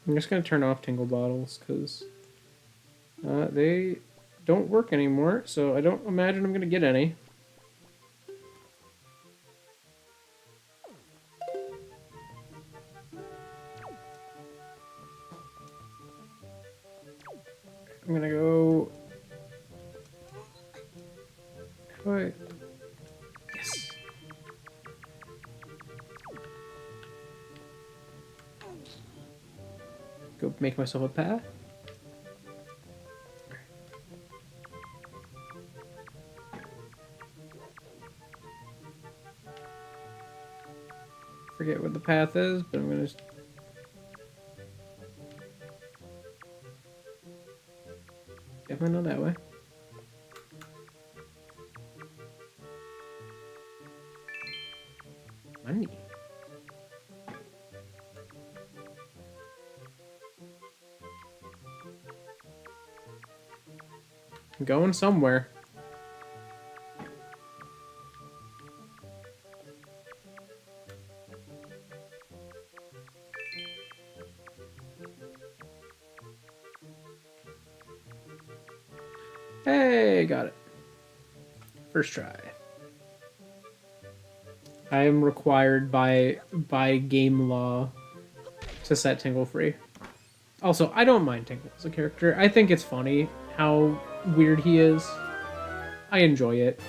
I'm just gonna turn off Tingle bottles, because they don't work anymore, so I don't imagine I'm gonna get any. I'm gonna go... What? Yes. Go make myself a path. Forget what the path is, but I'm gonna just... Definitely not that way. Money. I'm going somewhere. Hey, got it. First try. I am required by game law to set Tingle free. Also, I don't mind Tingle as a character. I think it's funny how weird he is. I enjoy it.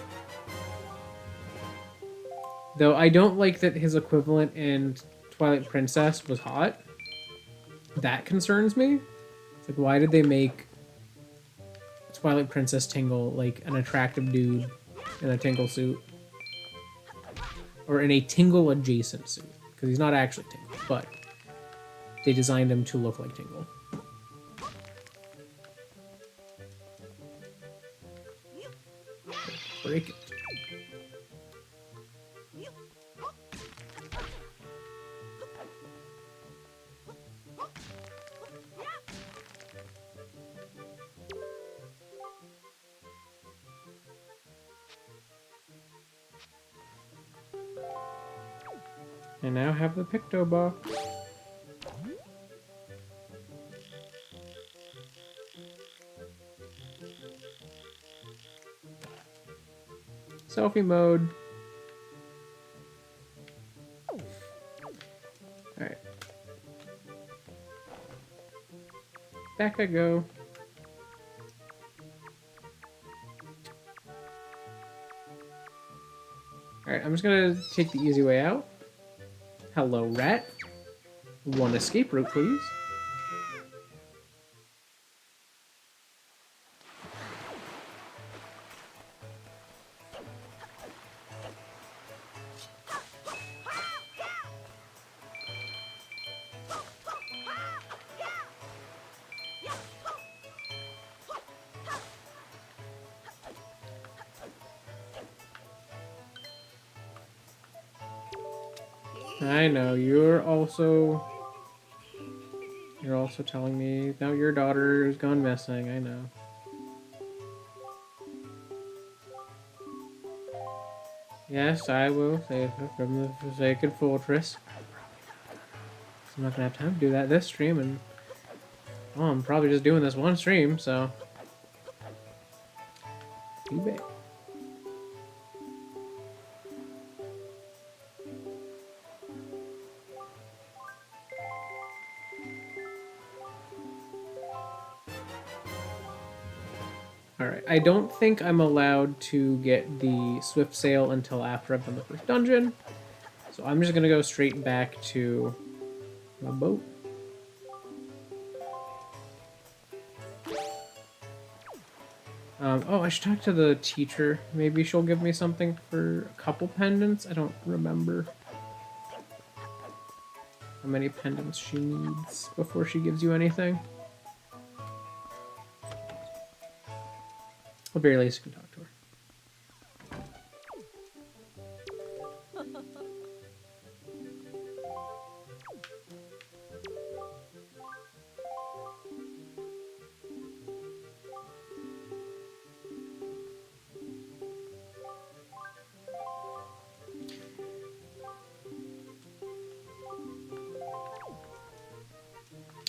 Though I don't like that his equivalent in Twilight Princess was hot. That concerns me. It's like, why did they make Twilight Princess Tingle like an attractive dude in a Tingle suit? Or in a Tingle adjacent suit. Because he's not actually Tingle, but they designed him to look like Tingle. Break it. I now have the Picto box. Selfie mode. Alright. Back I go. Alright, I'm just gonna take the easy way out. Hello, rat. One escape route, please. I know, you're also telling me now your daughter has gone missing, I know. Yes, I will save her from the Forsaken Fortress. I'm not gonna have time to do that this stream, and well, I'm probably just doing this one stream, so too bad. Alright, I don't think I'm allowed to get the Swift Sail until after I've done the first dungeon. So I'm just gonna go straight back to my boat. Oh, I should talk to the teacher. Maybe she'll give me something for a couple pendants. I don't remember how many pendants she needs before she gives you anything. At very least you can talk to her.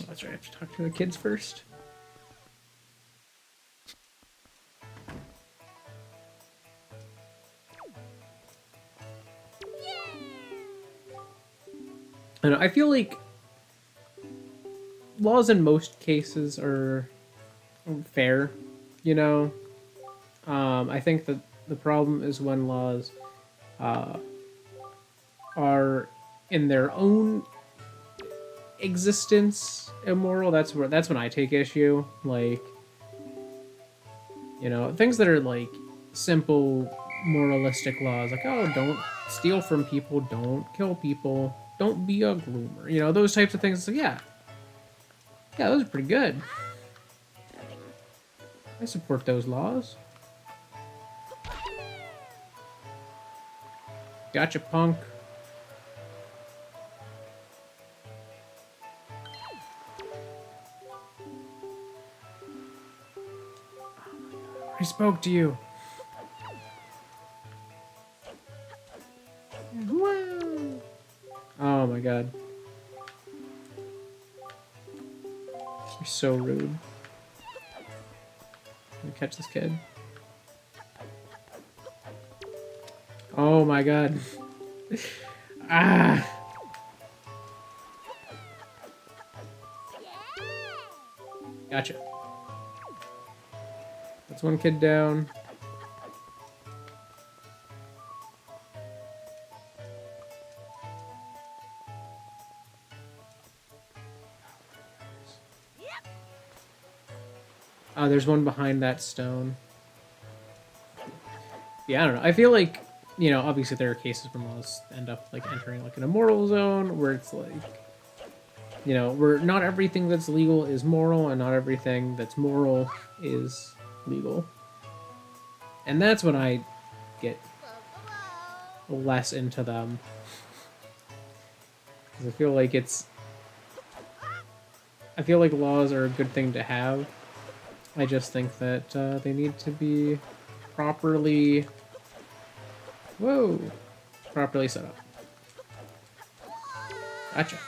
Oh, that's right, I have to talk to the kids first. I know, I feel like laws in most cases are fair, you know? I think that the problem is when laws are in their own existence immoral. That's when I take issue. Like, you know, things that are like simple moralistic laws, like, oh, don't steal from people, don't kill people, don't be a groomer, you know, those types of things. So yeah, those are pretty good. I support those laws. Gotcha, punk. I spoke to you. Whoa. Oh my god. You're so rude. Let me catch this kid. Oh my god. Ah! Gotcha. That's one kid down. Oh, there's one behind that stone. Yeah, I don't know. I feel like, you know, obviously there are cases where laws end up like entering like an immoral zone where it's like, you know, where not everything that's legal is moral and not everything that's moral is legal. And that's when I get less into them. Because I feel like laws are a good thing to have. I just think that they need to be properly set up. Gotcha.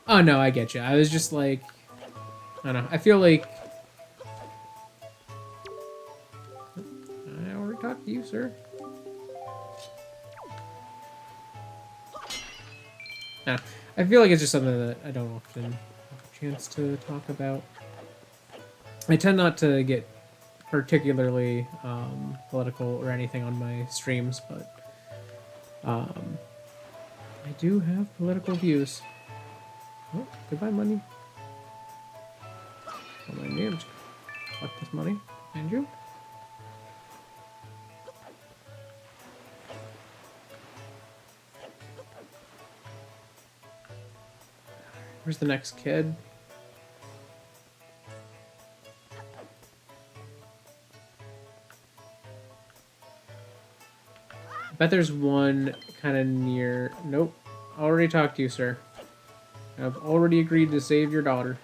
Oh no, I get you. I was just like, I don't know. I feel like I already talked to you, sir. Nah, I feel like it's just something that I don't often have a chance to talk about. I tend not to get particularly political or anything on my streams, but I do have political views. Oh, goodbye, money. Don't mind me, I'm just gonna collect this money. And you? Where's the next kid? I bet there's one kind of near... Nope. Already talked to you, sir. I've already agreed to save your daughter.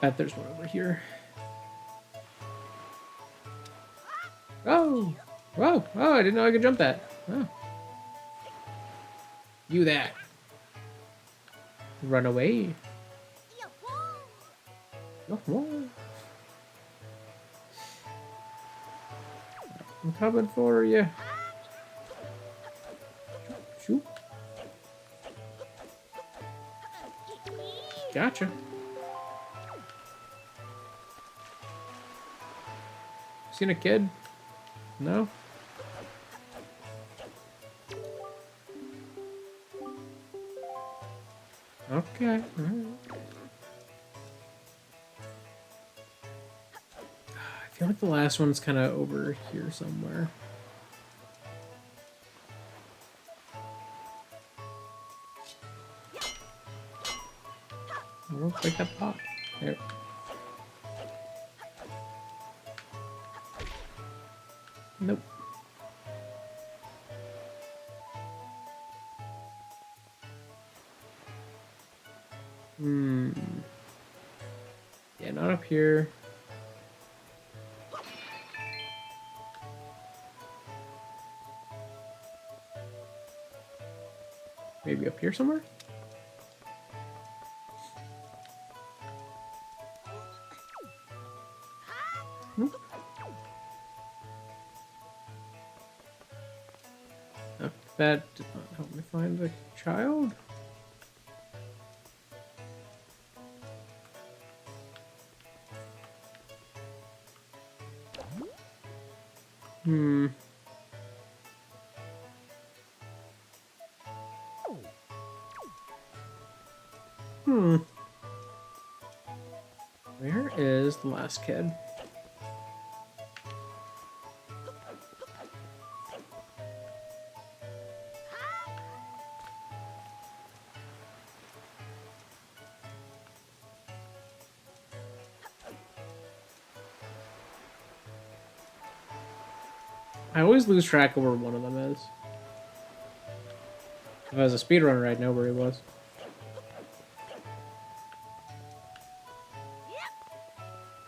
Bet there's one over here. Oh! Whoa! Oh, I didn't know I could jump that. Oh. You that. Run away. I'm coming for you. Shoot. Gotcha. Seen a kid? No? Okay. Alright. I feel like the last one's kind of over here somewhere. Oh, take that pot. There. Nope. Yeah, not up here. Maybe up here somewhere? Nope. That did not help me find the child. Where is the last kid? I always lose track of where one of them is. If I was a speedrunner, I'd know where he was.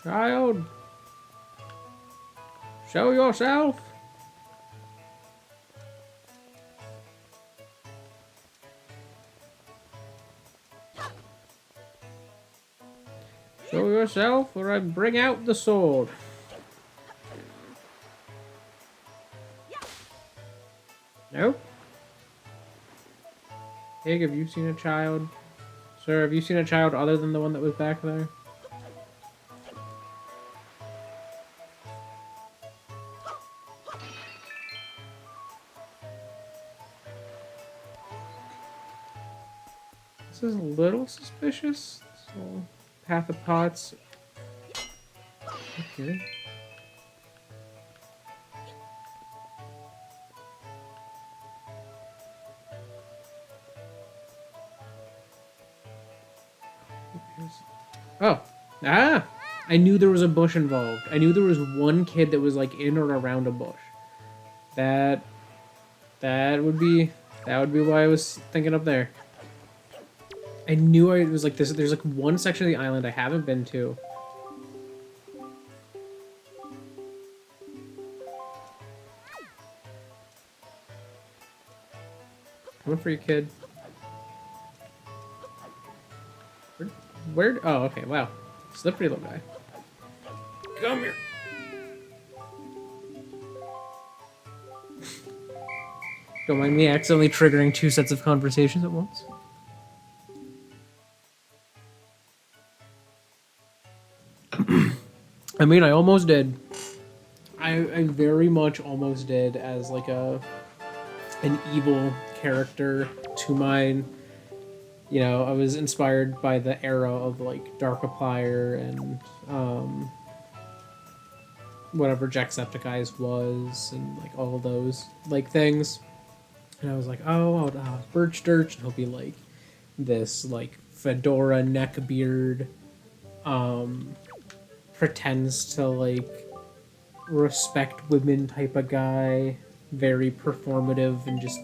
Child! Show yourself! Show yourself, or I bring out the sword. Nope. Pig, have you seen a child? Sir, have you seen a child other than the one that was back there? This is a little suspicious. So, path of pots. Okay. Oh. Ah! I knew there was a bush involved. I knew there was one kid that was like in or around a bush. That would be why I was thinking up there. I knew it was like this. There's like one section of the island I haven't been to. Coming for you, kid. Where? Oh, okay. Wow. Slippery little guy. Come here. Don't mind me accidentally triggering two sets of conversations at once. I mean, I almost did. I very much almost did as like an evil character to mine. You know, I was inspired by the era of like Darkiplier and whatever Jacksepticeye's was, and like all of those like things. And I was like, oh, DurchBurch, and he'll be like this like fedora neckbeard, pretends to like respect women type of guy, very performative and just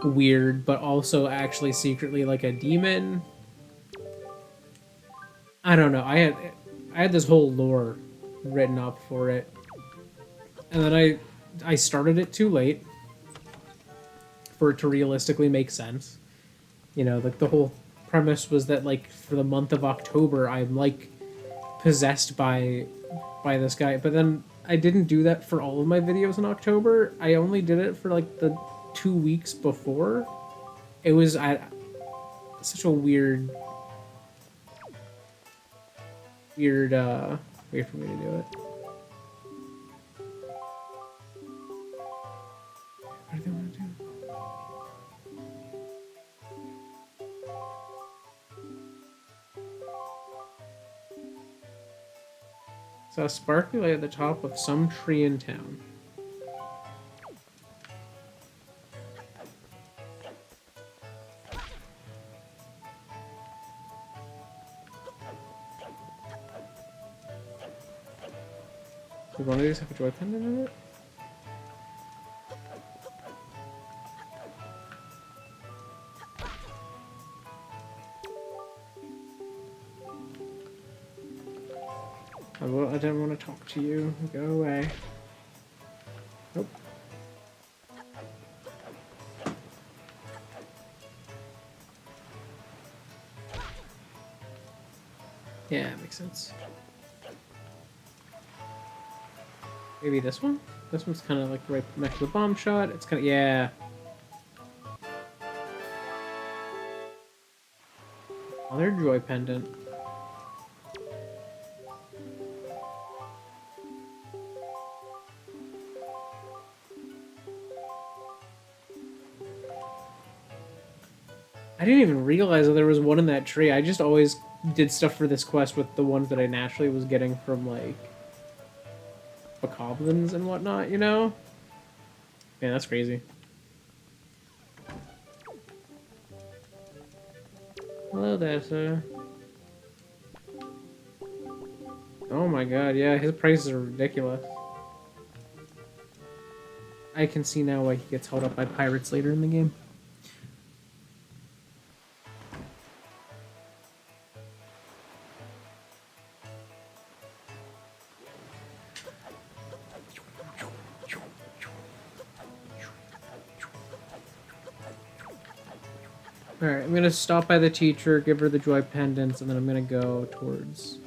weird, but also actually secretly like a demon. I don't know. I had this whole lore written up for it, and then I started it too late for it to realistically make sense. You know, like the whole premise was that like for the month of October I'm like possessed by this guy, but then I didn't do that for all of my videos in October. I only did it for like the 2 weeks before. It was such a weird way for me to do it. What do they want to do? Saw a sparkly light at the top of some tree in town. Did one of these have a joy pendant in it? I didn't want to talk to you. Go away. Nope. Yeah, it makes sense. Maybe this one? This one's kind of like right next to the bomb shot. It's kind of, yeah. Another joy pendant. I didn't even realize that there was one in that tree. I just always did stuff for this quest with the ones that I naturally was getting from, like, bokoblins and whatnot, you know? Man, that's crazy. Hello there, sir. Oh my god, yeah, his prices are ridiculous. I can see now why he gets held up by pirates later in the game. Alright, I'm gonna stop by the teacher, give her the joy pendants, and then I'm gonna go towards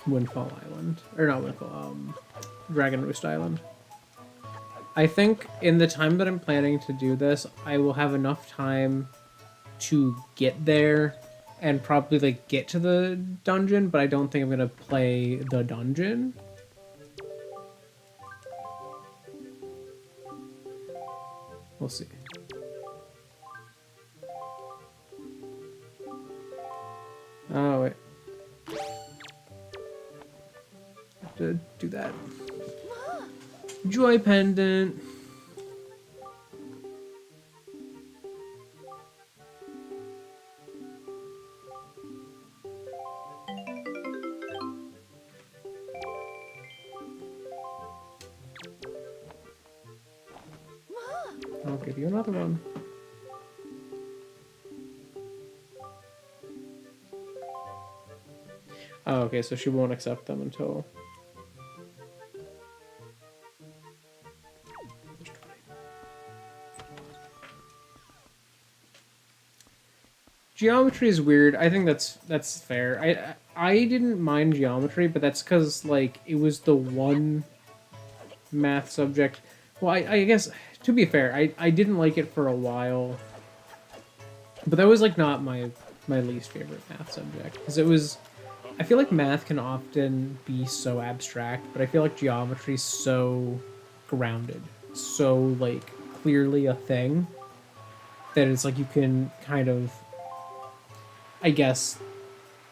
Windfall Island. Or not Windfall, Dragon Roost Island. I think in the time that I'm planning to do this, I will have enough time to get there and probably, like, get to the dungeon, but I don't think I'm gonna play the dungeon. We'll see. Oh, wait. Have to do that. Joy pendant. I'll give you another one. Oh, okay, so she won't accept them until... Geometry is weird. I think that's fair. I didn't mind geometry, but that's because, like, it was the one math subject. Well, I guess, to be fair, I didn't like it for a while. But that was, like, not my least favorite math subject. Because it was... I feel like math can often be so abstract, but I feel like geometry is so grounded. So, like, clearly a thing. That it's like you can kind of... I guess...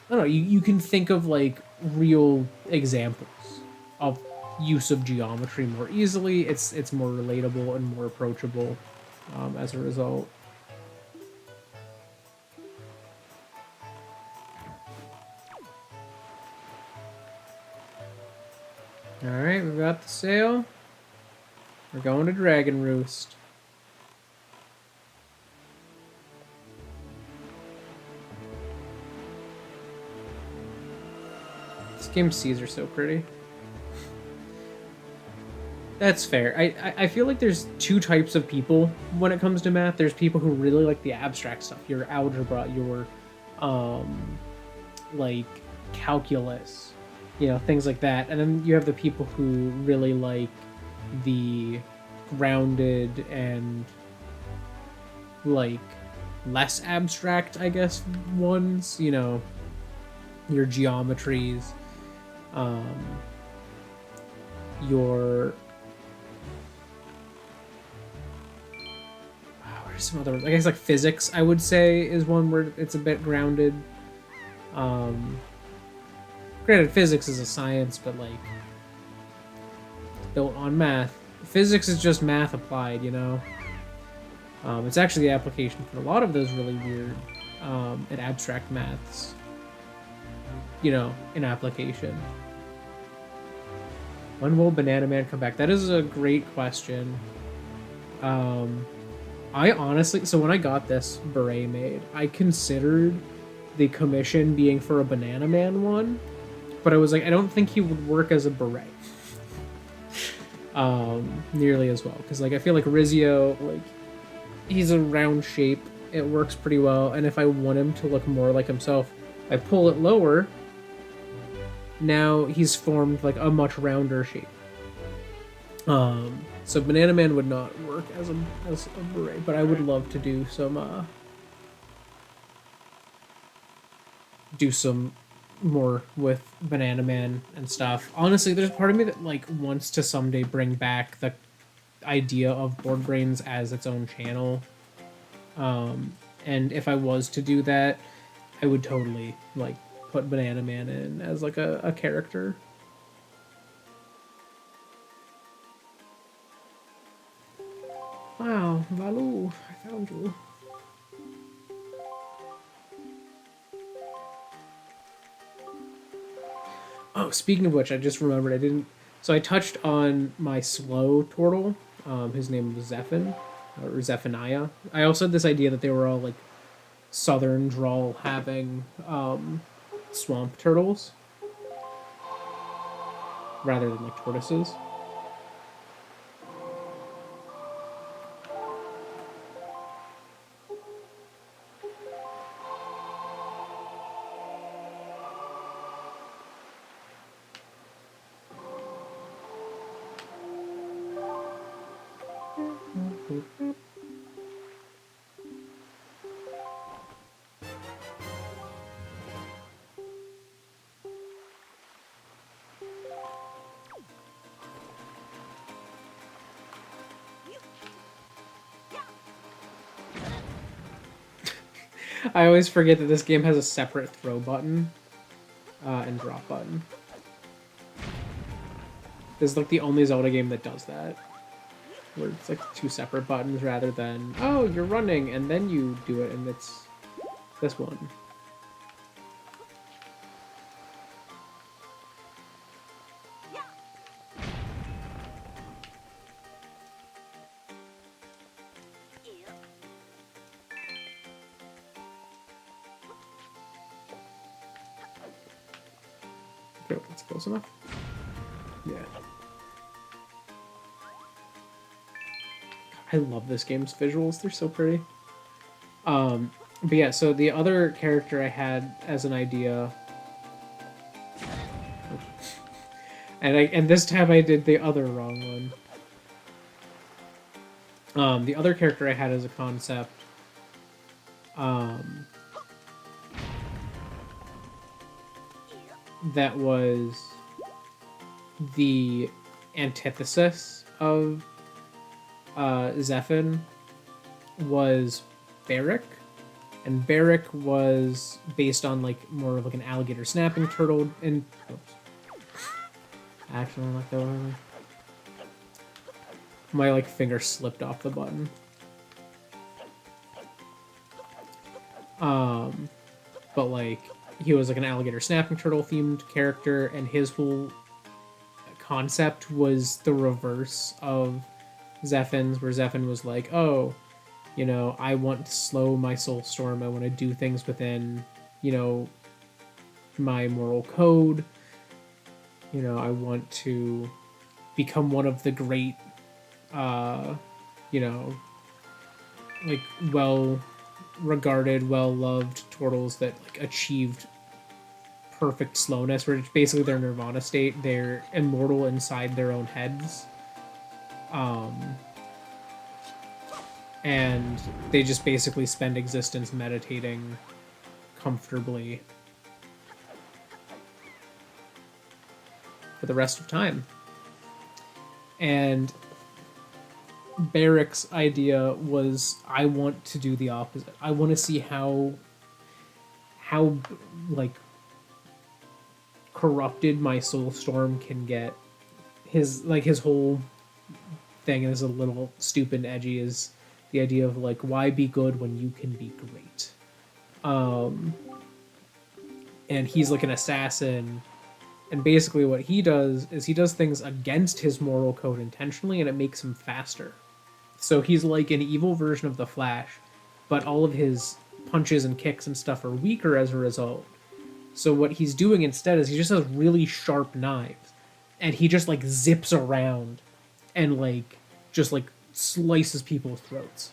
I don't know, you can think of, like, real examples of use of geometry more easily. It's more relatable and more approachable as a result. Alright, we've got the sail. We're going to Dragon Roost. This game's seas are so pretty. That's fair. I feel like there's two types of people when it comes to math. There's people who really like the abstract stuff. Your algebra, your, like, calculus, things like that. And then you have the people who really like the grounded and like less abstract, I guess, ones, your geometries, your what are some other ones? I guess like physics, I would say, is one where it's a bit grounded. Granted, physics is a science, but like built on math. Physics is just math applied, It's actually the application for a lot of those really weird and abstract maths, in application. When will Banana Man come back? That is a great question. I honestly, so when I got this beret made, I considered the commission being for a Banana Man one, but I was like, I don't think he would work as a beret nearly as well, because like I feel like Rizio, like he's a round shape, it works pretty well, and if I want him to look more like himself, I pull it lower. Now he's formed like a much rounder shape. So Banana Man would not work as a beret, but I would love to do some more with Banana Man and stuff. Honestly, there's part of me that like wants to someday bring back the idea of Board Brains as its own channel. And if I was to do that, I would totally like put Banana Man in as like a character. Wow, Valu, I found you. Oh, speaking of which, I just remembered I didn't... So I touched on my slow turtle. His name was Zephin, or Zephaniah. I also had this idea that they were all, like, southern drawl having swamp turtles rather than, like, tortoises. I always forget that this game has a separate throw button and drop button. This is like the only Zelda game that does that, where it's like two separate buttons rather than, oh, you're running and then you do it, and it's this one. Okay, that's close enough. Yeah. I love this game's visuals. They're so pretty. But yeah, so the other character I had as an idea, and this time I did the other wrong one. The other character I had as a concept, that was the antithesis of Zephin, was Barrick, and Barrick was based on like more of like an alligator snapping turtle. And actually, like that one, my like finger slipped off the button. But like he was like an alligator snapping turtle themed character, and his whole concept was the reverse of Zephin's, where Zephin was like, oh, you know, I want to slow my soul storm, I want to do things within, you know, my moral code, you know, I want to become one of the great, you know, like well regarded, well loved turtles that like achieved perfect slowness, where it's basically their nirvana state. They're immortal inside their own heads. Um, and they just basically spend existence meditating comfortably for the rest of time. And Barrick's idea was, I want to do the opposite. I want to see how like corrupted my soul storm can get. His whole thing is a little stupid and edgy, is the idea of like, why be good when you can be great. And he's like an assassin, and basically what he does is he does things against his moral code intentionally, and it makes him faster. So he's like an evil version of the Flash, but all of his punches and kicks and stuff are weaker as a result. So what he's doing instead is he just has really sharp knives, and he just like zips around and like just like slices people's throats.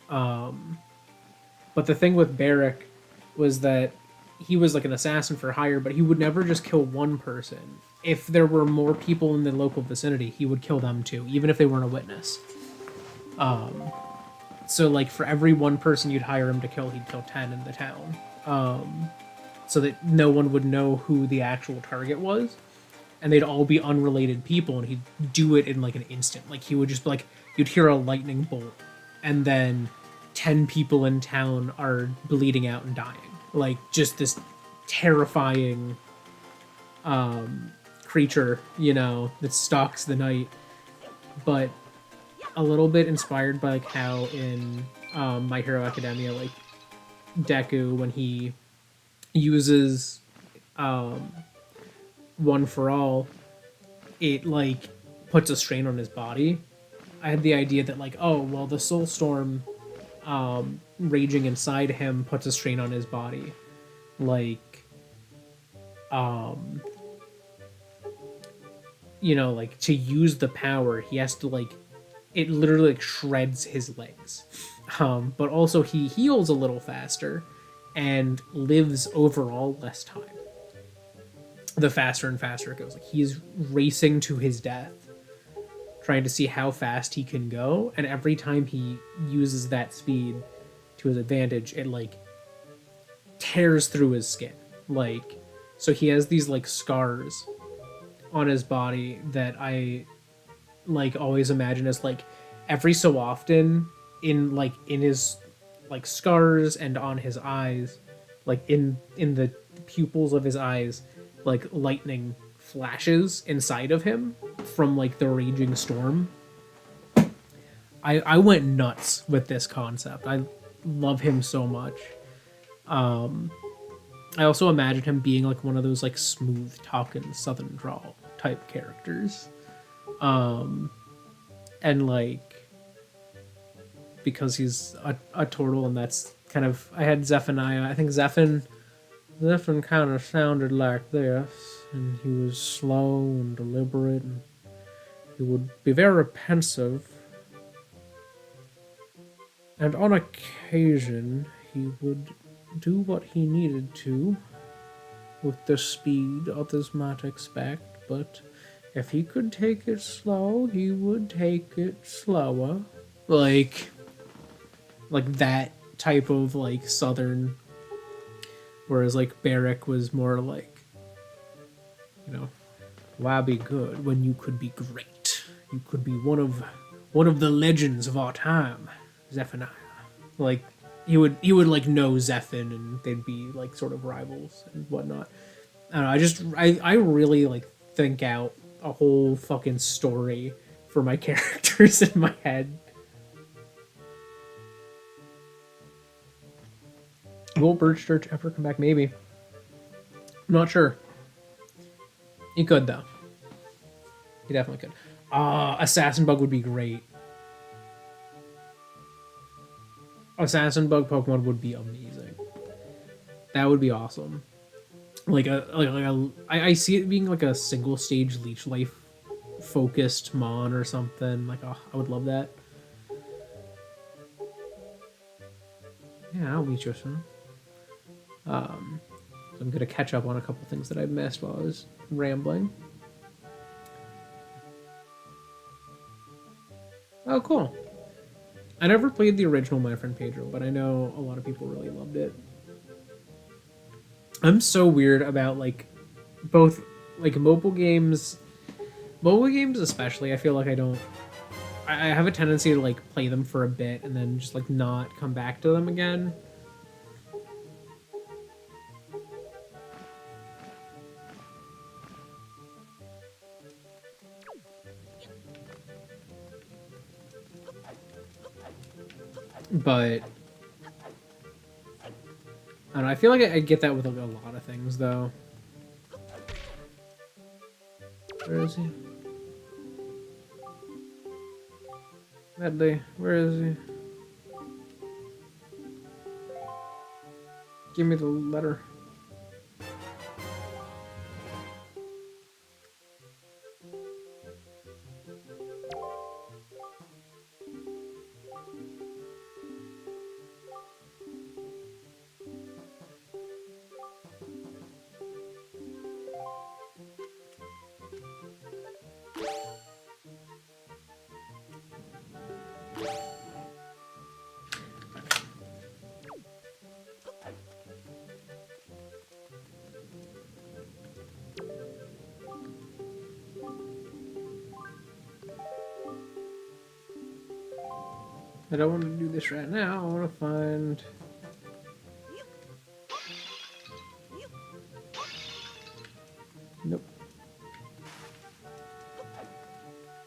But the thing with Barrick was that he was like an assassin for hire, but he would never just kill one person. If there were more people in the local vicinity, he would kill them too, even if they weren't a witness. So like for every one person you'd hire him to kill, he'd kill 10 in the town. So that no one would know who the actual target was. And they'd all be unrelated people, and he'd do it in like an instant. Like he would just be like, you'd hear a lightning bolt, and then 10 people in town are bleeding out and dying. Like just this terrifying creature, you know, that stalks the night. But a little bit inspired by like how in My Hero Academia, like Deku, when he uses One for All, it like puts a strain on his body. I had the idea that like, oh well, the soul storm raging inside him puts a strain on his body, like you know, like to use the power he has to like, it literally like shreds his legs. But also he heals a little faster and lives overall less time the faster and faster it goes. Like he's racing to his death, trying to see how fast he can go, and every time he uses that speed to his advantage, it like tears through his skin. Like, so he has these like scars on his body that I like always imagine as like every so often in his like scars and on his eyes, like in the pupils of his eyes, like lightning flashes inside of him from like the raging storm. I went nuts with this concept. I love him so much. I also imagined him being like one of those like smooth talking southern drawl type characters. And like, because he's a turtle, and that's kind of, I had Zephaniah. I think Zephan kind of sounded like this, and he was slow and deliberate, and he would be very pensive. And on occasion, he would do what he needed to with the speed others might expect, but if he could take it slow, he would take it slower. Like that type of like southern, whereas like Barrick was more like, you know, why be good when you could be great? You could be one of the legends of our time, Zephaniah. Like he would like know Zephan, and they'd be like sort of rivals and whatnot. I don't know. I really like think out a whole fucking story for my characters in my head. Will DurchBurch ever come back? Maybe. I'm not sure. He could though. He definitely could. Assassin Bug would be great. Assassin Bug Pokemon would be amazing. That would be awesome. I see it being like a single stage leech life focused mon or something. Like, oh, I would love that. Yeah, I'll meet you soon. I'm gonna catch up on a couple things that I missed while I was rambling. Oh, cool. I never played the original My Friend Pedro, but I know a lot of people really loved it. I'm so weird about like both like mobile games especially. I feel like I have a tendency to like play them for a bit and then just like not come back to them again. But I don't know, I feel like I get that with a lot of things though. Where is he? Medley, where is he? Give me the letter. I don't want to do this right now. I want to find... Nope.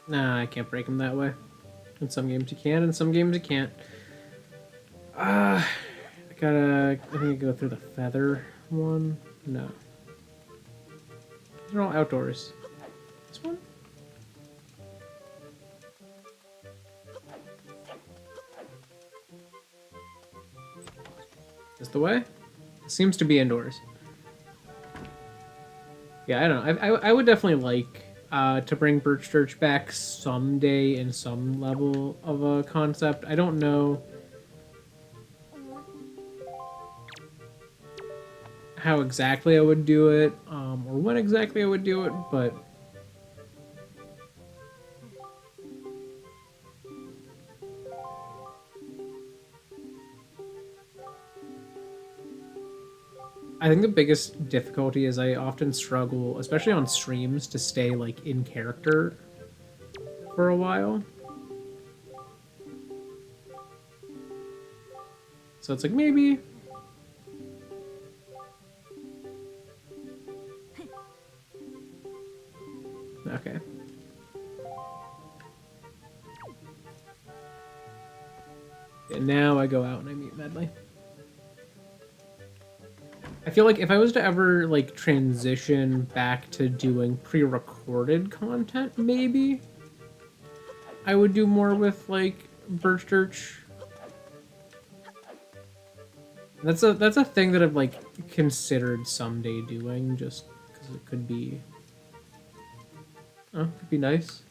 Nah, I can't break him that way. In some games you can, in some games you can't. I think I go through the feather one. No. These are all outdoors. This one? Is this the way? It seems to be indoors. Yeah, I don't know. I would definitely like to bring DurchBurch back someday in some level of a concept. I don't know how exactly I would do it, or when exactly I would do it, but I think the biggest difficulty is I often struggle, especially on streams, to stay like in character for a while. So it's like maybe... Okay. And now I go out and I meet Medley. I feel like if I was to ever like transition back to doing pre-recorded content, maybe I would do more with like DurchBurch. That's a thing that I've like considered someday doing, just because it could be nice.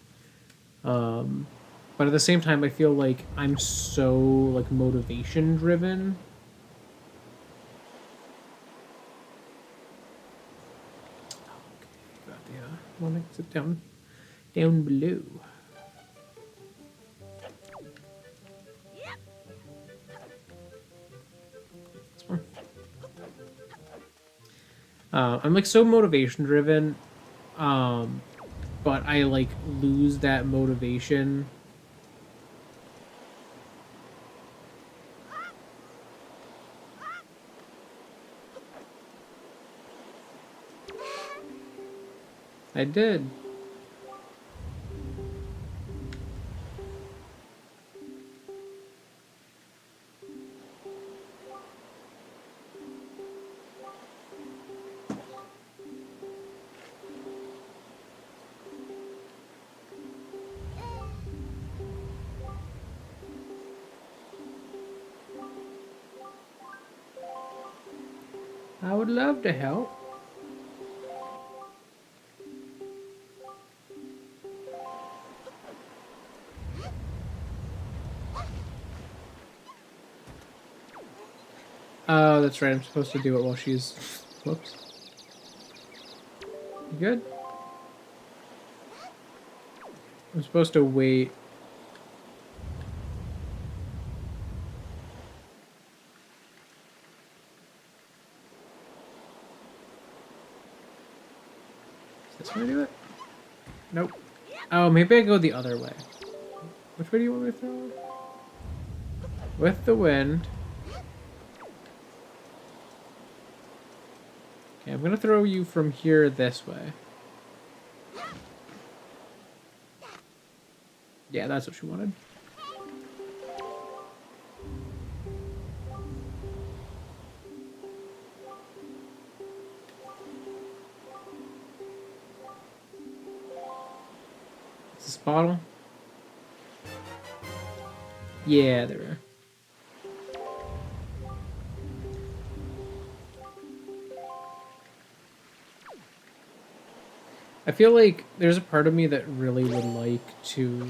But at the same time, I feel like I'm so like motivation driven. Okay, got the one exit down below. I'm like so motivation driven, but I like lose that motivation. I did. I would love to help. Oh, that's right. I'm supposed to do it while she's Whoops. You good? I'm supposed to wait. Is this how I do it? Nope. Oh, maybe I go the other way. Which way do you want me to throw? With the wind. Okay, I'm gonna throw you from here this way. Yeah, that's what she wanted. Is this bottle? Yeah, there we are. I feel like there's a part of me that really would like to,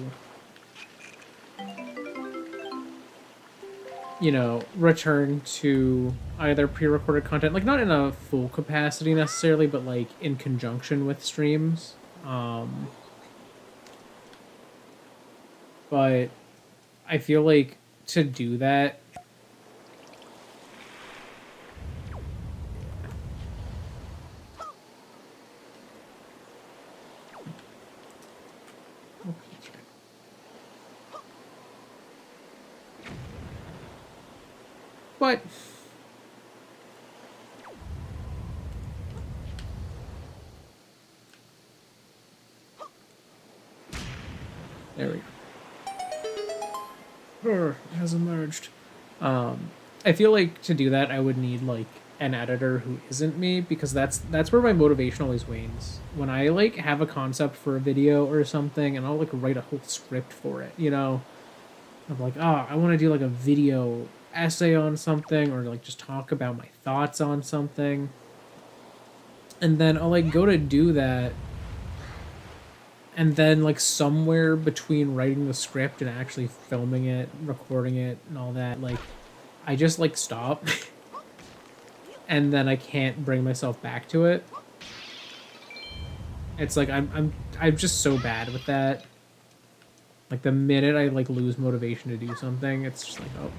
you know, return to either pre-recorded content, like not in a full capacity necessarily, but like in conjunction with streams. But I feel like to do that, but there we go. It has emerged. I feel like to do that, I would need like an editor who isn't me, because that's where my motivation always wanes. When I like have a concept for a video or something, and I'll like write a whole script for it, you know, I'm like, oh, I want to do like a video essay on something, or like just talk about my thoughts on something, and then I'll like go to do that, and then like somewhere between writing the script and actually filming it, recording it, and all that, like I just like stop and then I can't bring myself back to it. It's like I'm just so bad with that. Like the minute I like lose motivation to do something, it's just like, oh,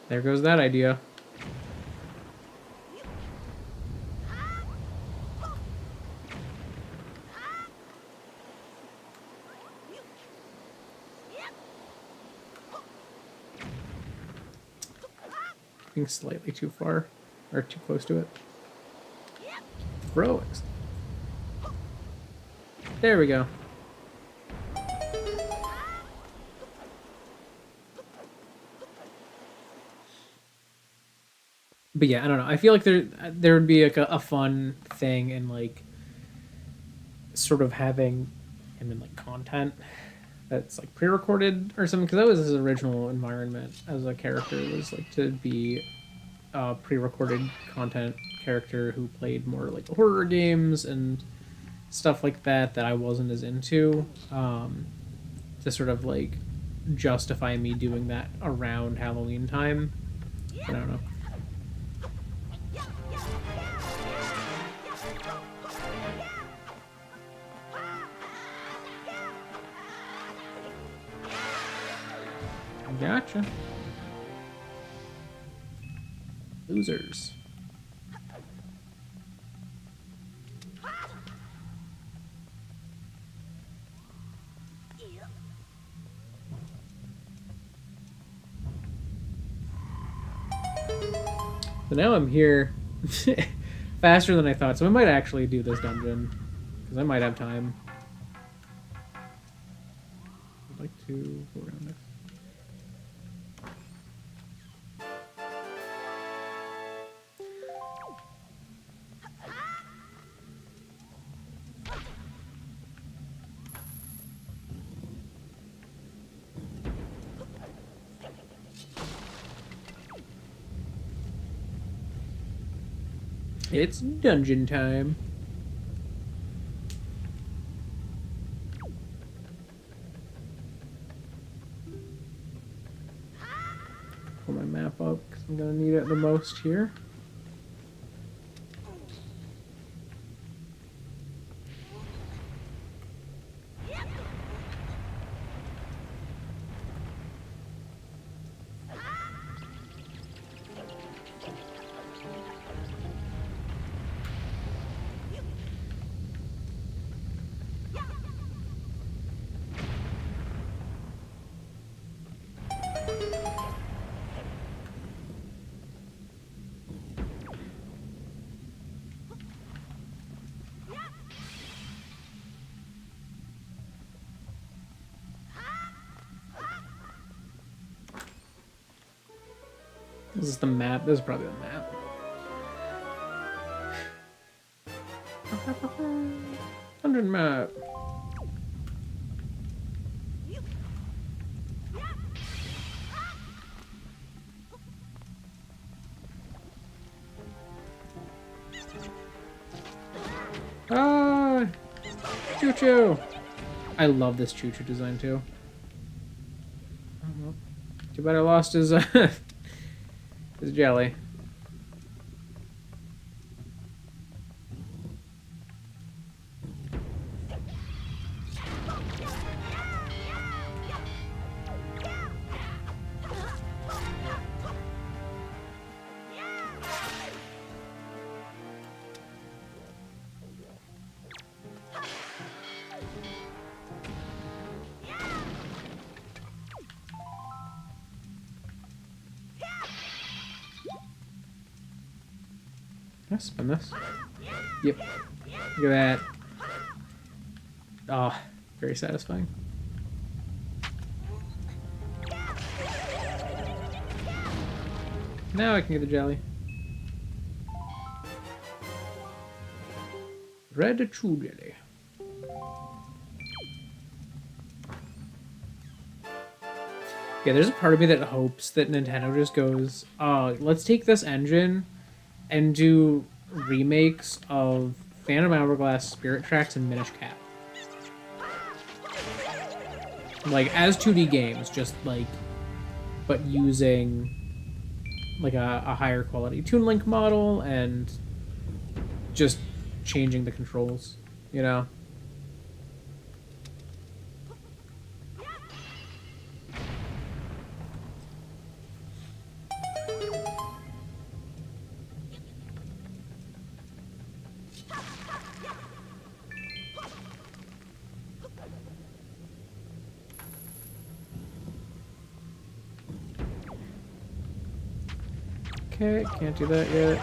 there goes that idea. Being slightly too far, or too close to it. Bro, there we go. But yeah, I don't know. I feel like there would be like a fun thing in like sort of having him in like content that's like pre-recorded or something, because that was his original environment as a character, was like to be a pre-recorded content character who played more like horror games and stuff like that I wasn't as into, to sort of like justify me doing that around Halloween time. But I don't know. Gotcha. Losers. So now I'm here faster than I thought, so I might actually do this dungeon, because I might have time. I'd like to go around it. It's dungeon time. Pull my map up. I'm gonna need it the most here. This is the map. This is probably the map. Hundred map. Ah, Choo Choo. I love this Choo Choo design too. Oh, too bad I lost his his jelly. Can I spin this? Yep. Look at that. Oh, very satisfying. Now I can get the jelly. Red True Jelly. Yeah, there's a part of me that hopes that Nintendo just goes, let's take this engine and do remakes of Phantom Hourglass, Spirit Tracks, and Minish Cap. Like, as 2D games, just like, but using like a higher quality Toon Link model and just changing the controls, you know? Okay, can't do that yet.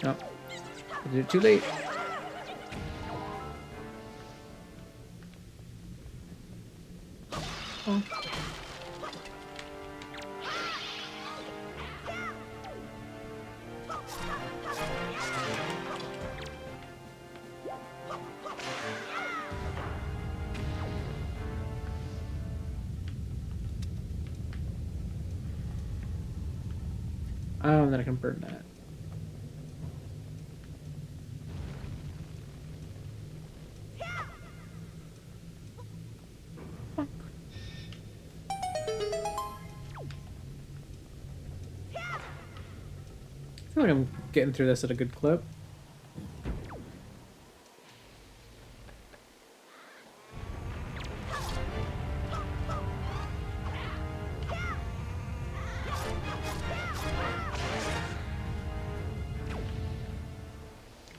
Nope. I did it too late. Oh. And then I can burn that. I feel like I'm getting through this at a good clip.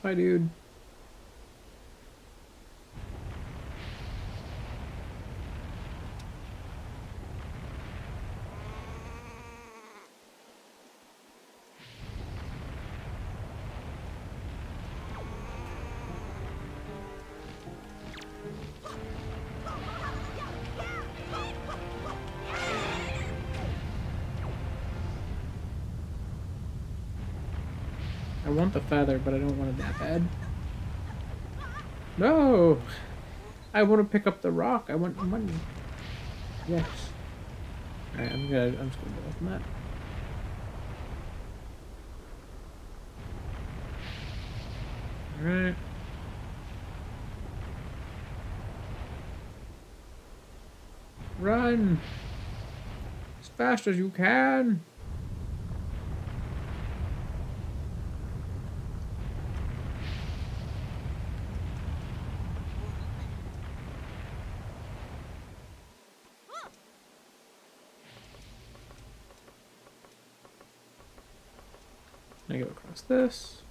Hi, dude. I want the feather, but I don't want it that bad. No! I want to pick up the rock. I want money. Yes. Alright, I'm just gonna go from that. Alright. Run! As fast as you can! I go across this.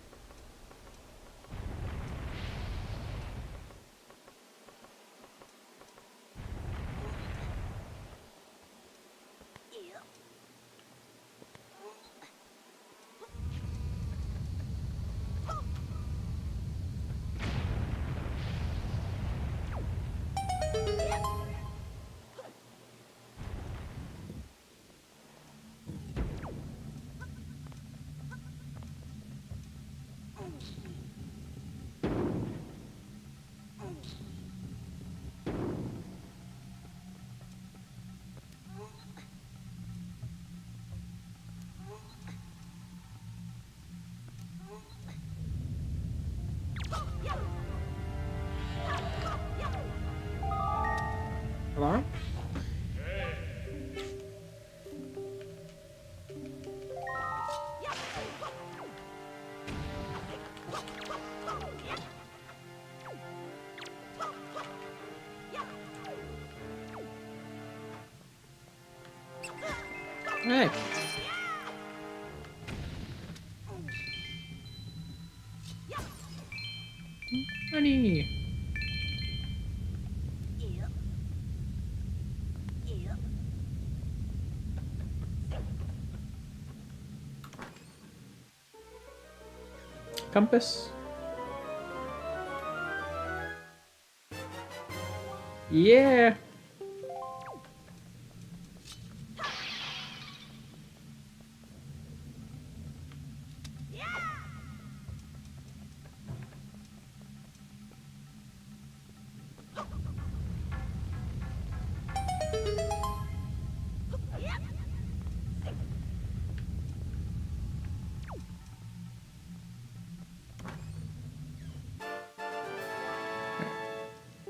Hello? Hey. Honey. Compass. Yeah.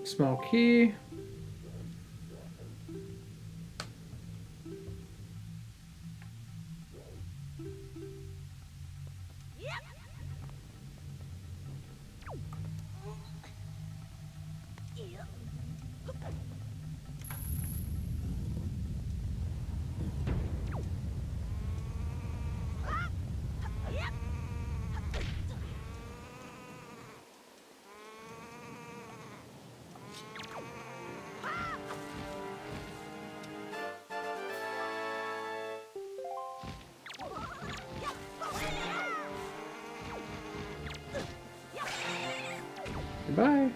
Small key. Goodbye.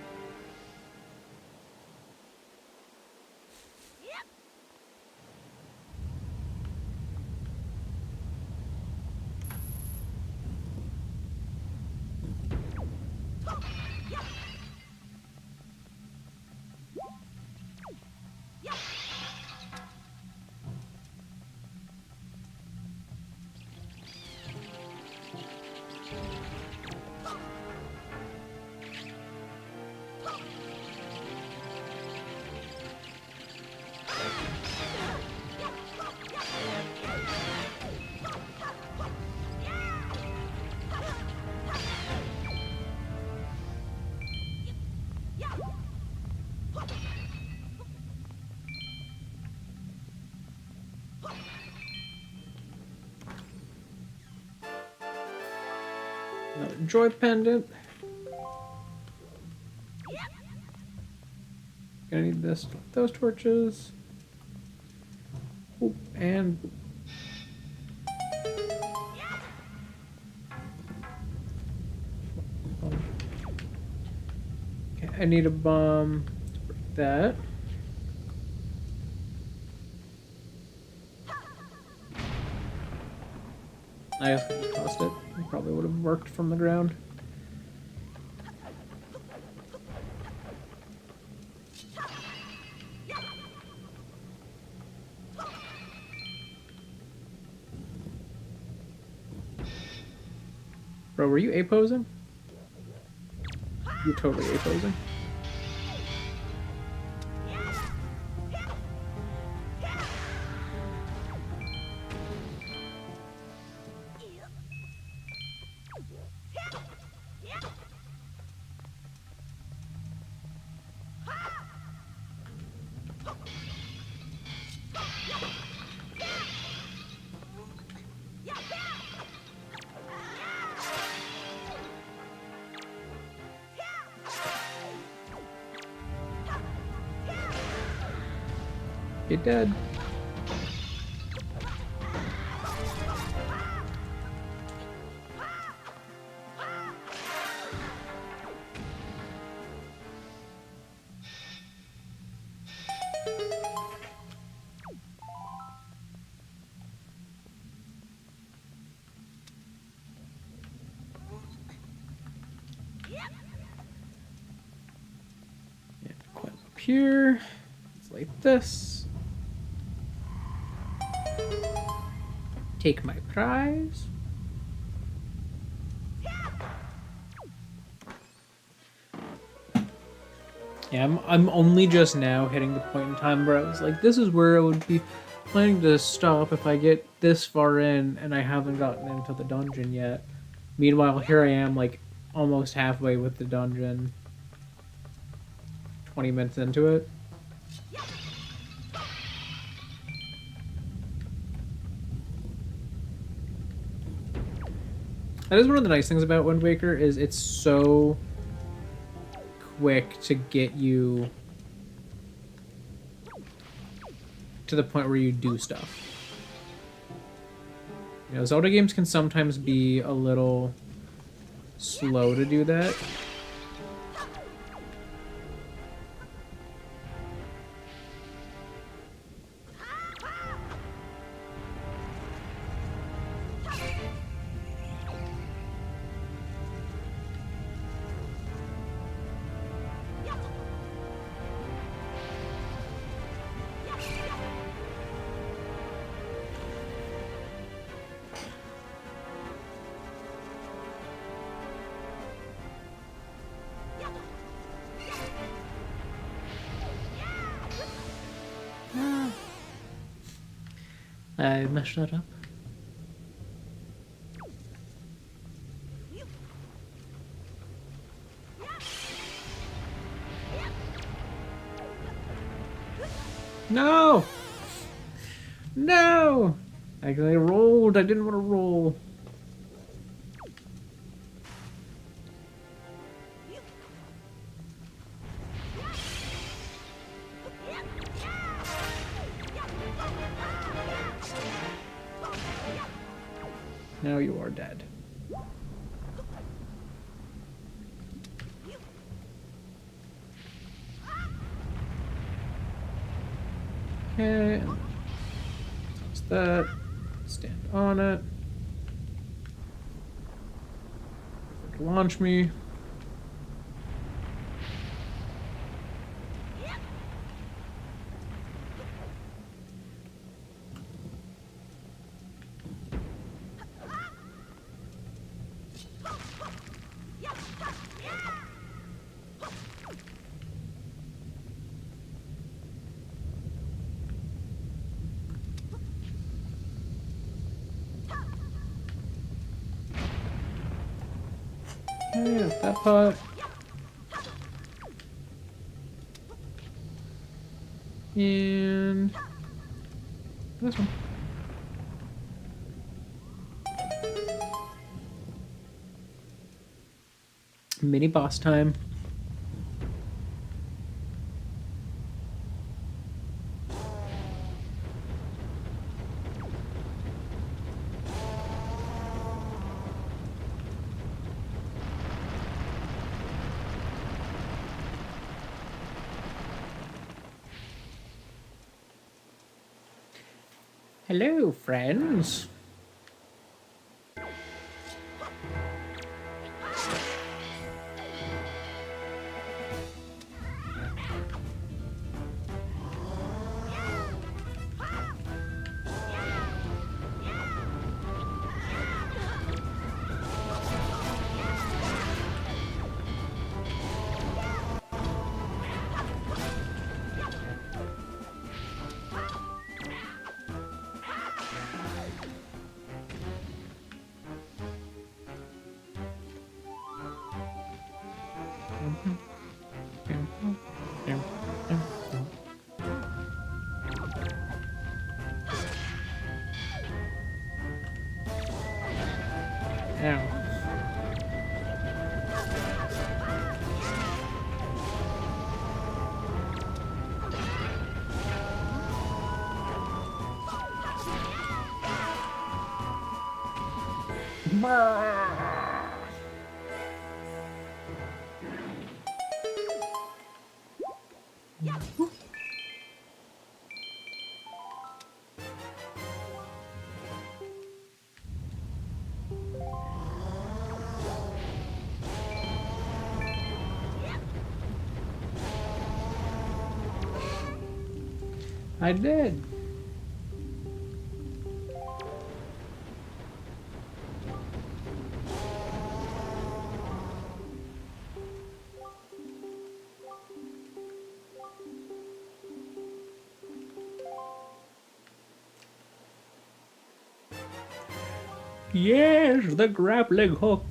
Another joy pendant. Gonna need this, those torches. Oop, and okay, I need a bomb to break that. I guess I could tossed it. It probably would have worked from the ground. Bro, were you A-posing? You're totally A-posing. Get dead. Here, it's like this. Take my prize. Yeah, I'm only just now hitting the point in time where I was like, this is where I would be planning to stop if I get this far in and I haven't gotten into the dungeon yet. Meanwhile, here I am, like, almost halfway with the dungeon. 20 minutes into it. That is one of the nice things about Wind Waker, is it's so quick to get you to the point where you do stuff. You know, Zelda games can sometimes be a little slow to do that. I messed that up. No! No! I rolled. I didn't want to roll. Now you are dead. Okay. That's that. Stand on it. Launch me. Okay, that pot. And this one. Mini boss time. Hello, friends. Ow. I did. Yes, the grappling hook.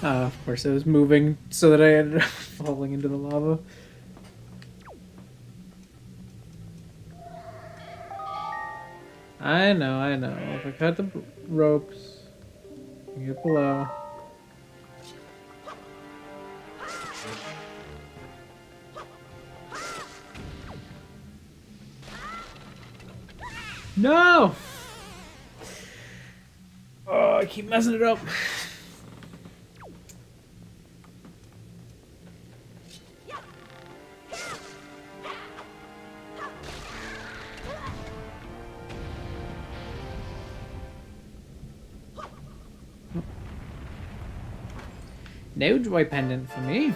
Of course, I was moving so that I ended up falling into the lava. I know, I know. If I cut the ropes, you get below. No! Oh, I keep messing it up. No joy pendant for me.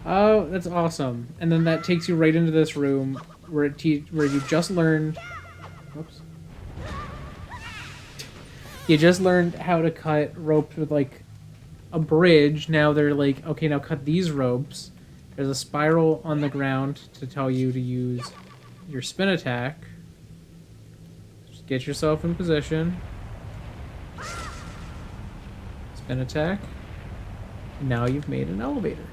Oh, that's awesome. And then that takes you right into this room where where you just learned. Oops. You just learned how to cut ropes with like a bridge. Now they're like, okay, now cut these ropes. There's a spiral on the ground to tell you to use your spin attack. Just get yourself in position. Spin attack. Now you've made an elevator.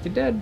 You're dead.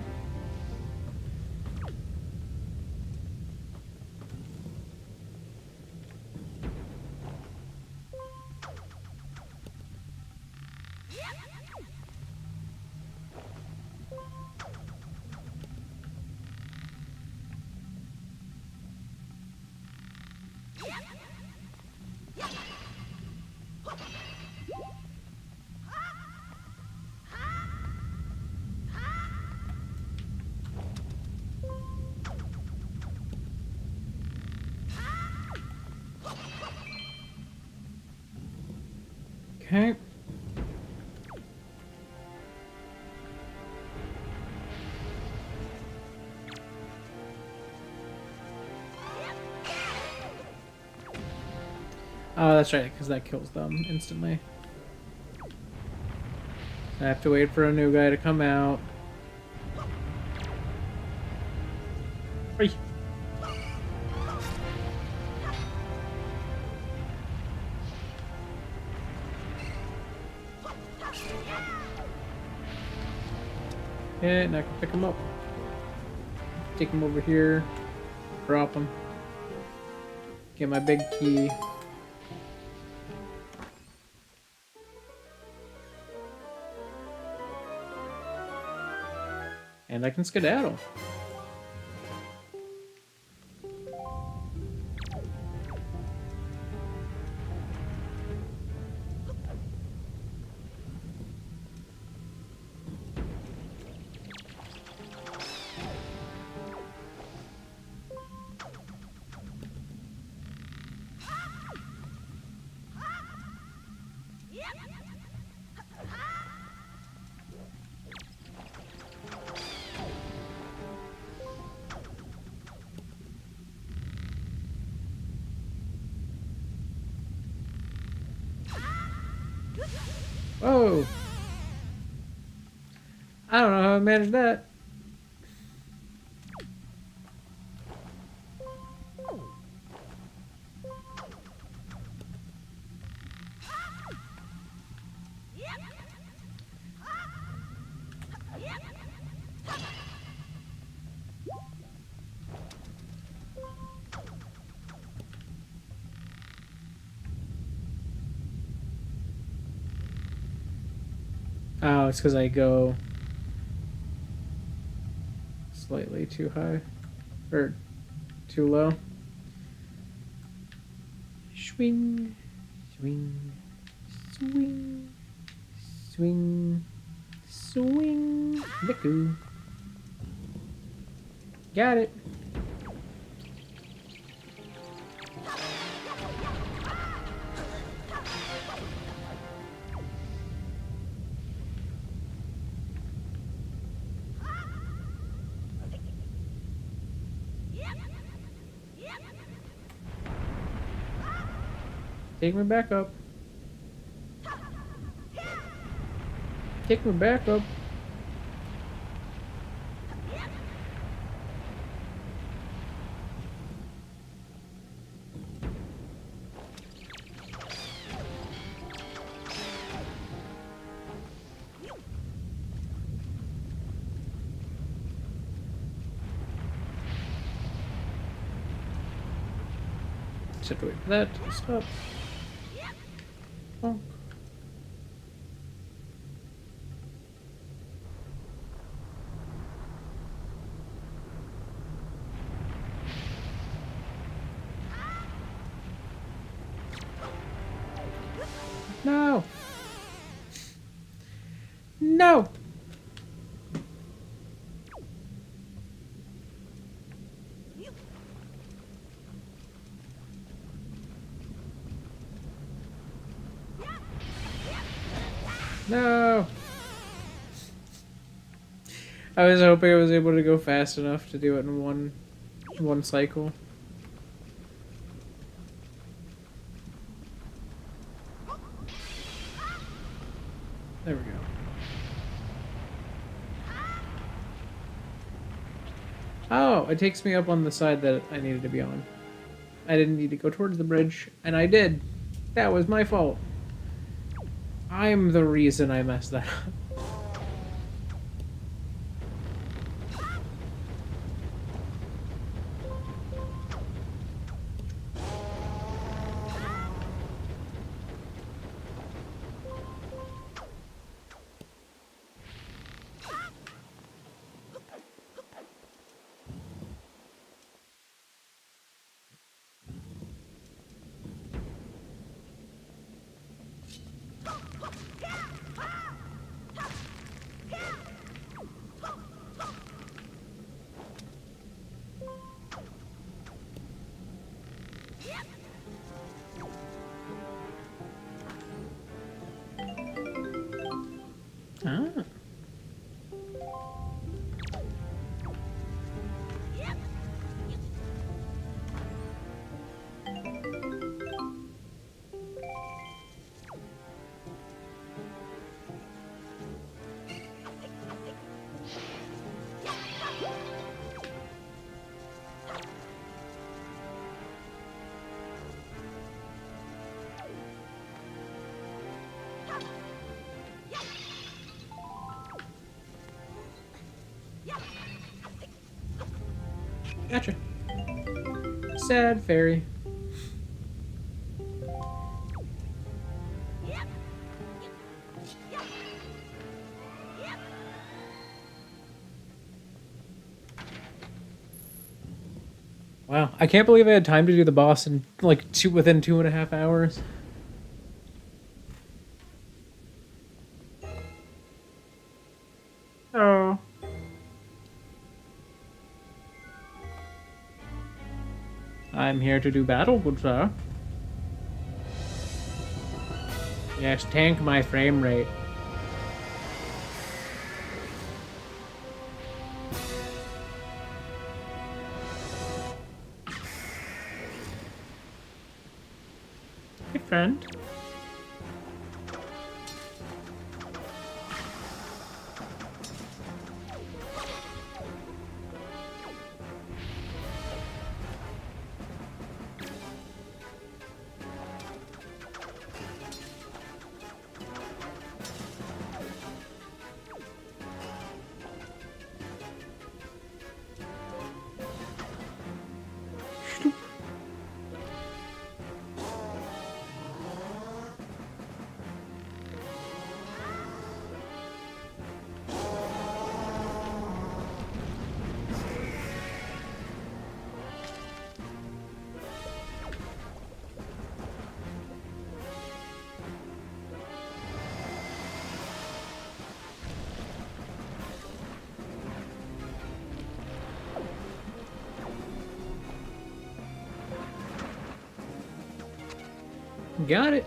Okay. Oh, that's right, because that kills them instantly. I have to wait for a new guy to come out. Hey. Yeah, now I can pick him up. Take him over here. Drop him. Get my big key. And I can skedaddle. Whoa! I don't know how I managed that. Oh, it's because I go slightly too high. Or too low. Swing, swing, swing, swing, swing. Niku. Got it. Take me back up. Take me back up. Just have to wait for that to stop. Oh. No! No! No! I was hoping I was able to go fast enough to do it in one cycle. There we go. Oh, it takes me up on the side that I needed to be on. I didn't need to go towards the bridge, and I did. That was my fault. I'm the reason I messed that up. Ah. Gotcha. Sad fairy. Wow, I can't believe I had time to do the boss in like within 2.5 hours. Oh. I'm here to do battle, good sir. Yes, tank my frame rate. Hey, friend. Got it.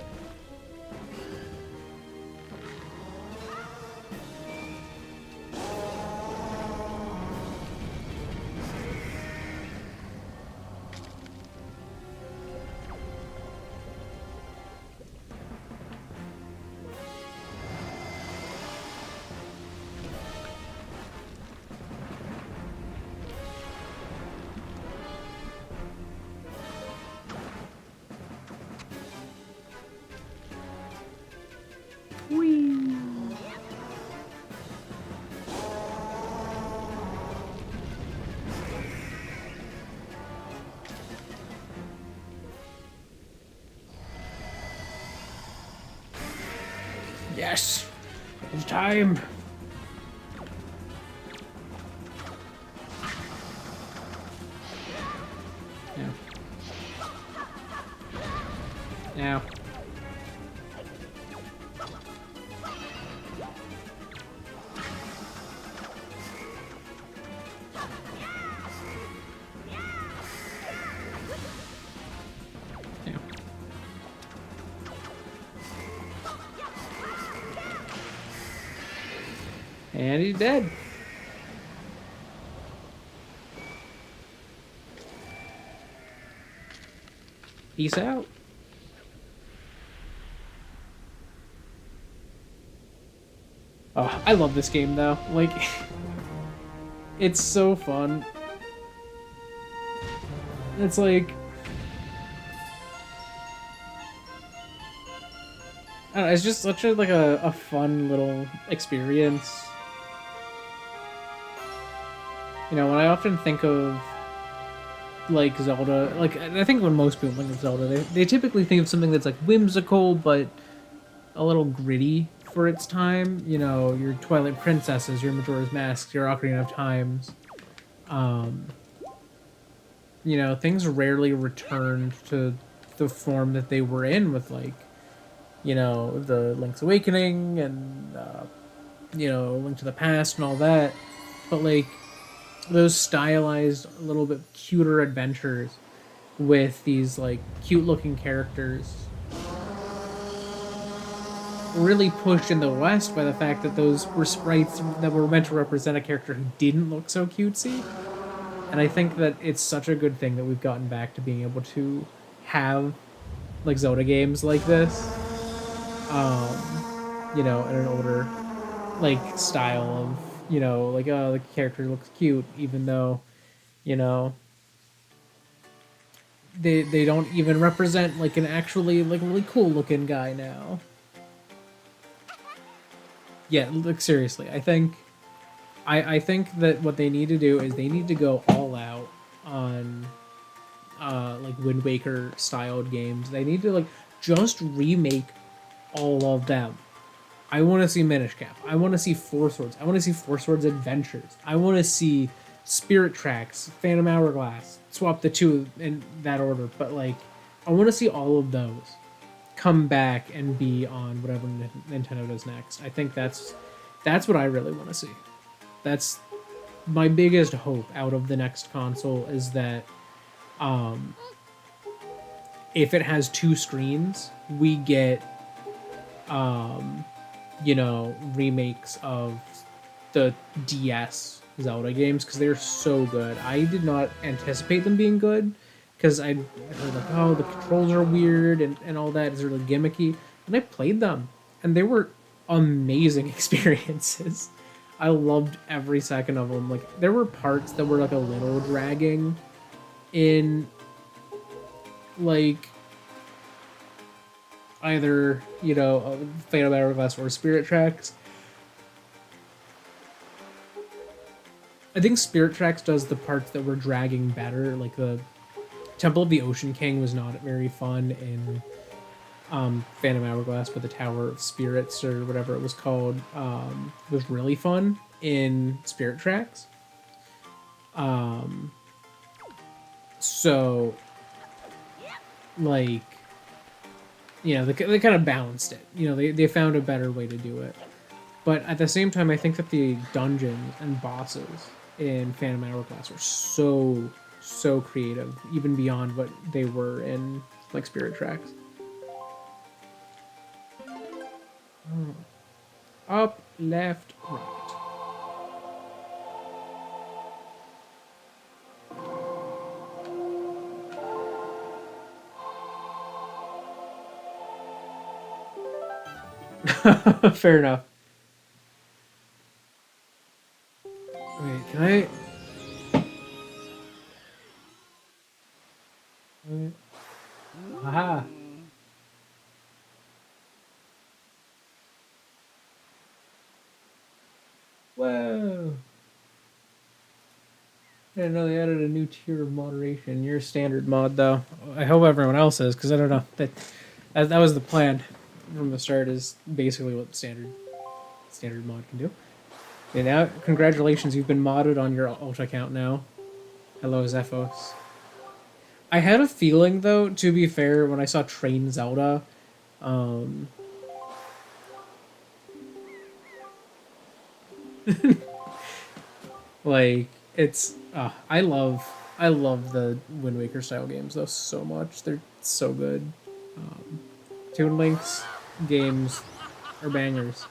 Whee! Yes! It's time! Now. Now. Now. And he's dead. Peace out. Oh, I love this game though. Like, it's so fun. It's like, I don't know, it's just such a fun little experience. You know, when I often think of like Zelda, like I think when most people think of Zelda, they typically think of something that's like whimsical but a little gritty for its time. You know, your Twilight Princesses, your Majora's Masks, your Ocarina of Times. Um, you know, things rarely returned to the form that they were in with like, you know, the Link's Awakening and you know, Link to the Past and all that. But like those stylized, a little bit cuter adventures with these like cute looking characters. really pushed in the West by the fact that those were sprites that were meant to represent a character who didn't look so cutesy. And I think that it's such a good thing that we've gotten back to being able to have like Zelda games like this, you know, in an older like style of, you know, like the character looks cute even though, you know, they don't even represent like an actually like really cool looking guy now. Yeah, look seriously. I think that what they need to do is they need to go all out on like Wind Waker styled games. They need to like just remake all of them. I want to see Minish Cap. I want to see Four Swords. I want to see Four Swords Adventures. I want to see Spirit Tracks, Phantom Hourglass. Swap the two in that order, but like I want to see all of those come back and be on whatever Nintendo does next. I think that's what I really want to see. That's my biggest hope out of the next console is that if it has two screens, we get you know, remakes of the DS Zelda games because they're so good. I did not anticipate them being good because I heard like, oh, the controls are weird and all that is really gimmicky. And I played them and they were amazing experiences. I loved every second of them. Like there were parts that were like a little dragging in like either, you know, Phantom Hourglass or Spirit Tracks. I think Spirit Tracks does the parts that were dragging better. Like the Temple of the Ocean King was not very fun in Phantom Hourglass, but the Tower of Spirits or whatever it was called was really fun in Spirit Tracks. So, like, you know, they kind of balanced it. You know, they found a better way to do it. But at the same time, I think that the dungeons and bosses in Phantom Hourglass are so creative, even beyond what they were in like Spirit Tracks. Up, left, right. Fair enough. Wait, can I? Aha. Whoa. I didn't know they added a new tier of moderation. You're standard mod though. I hope everyone else is, because I don't know. That was the plan from the start, is basically what standard mod can do. And now, congratulations, you've been modded on your alt account now. Hello, Zephos. I had a feeling, though, to be fair, when I saw Train Zelda, like, it's, I love the Wind Waker style games, though, so much. They're so good. Toon Link's games are bangers.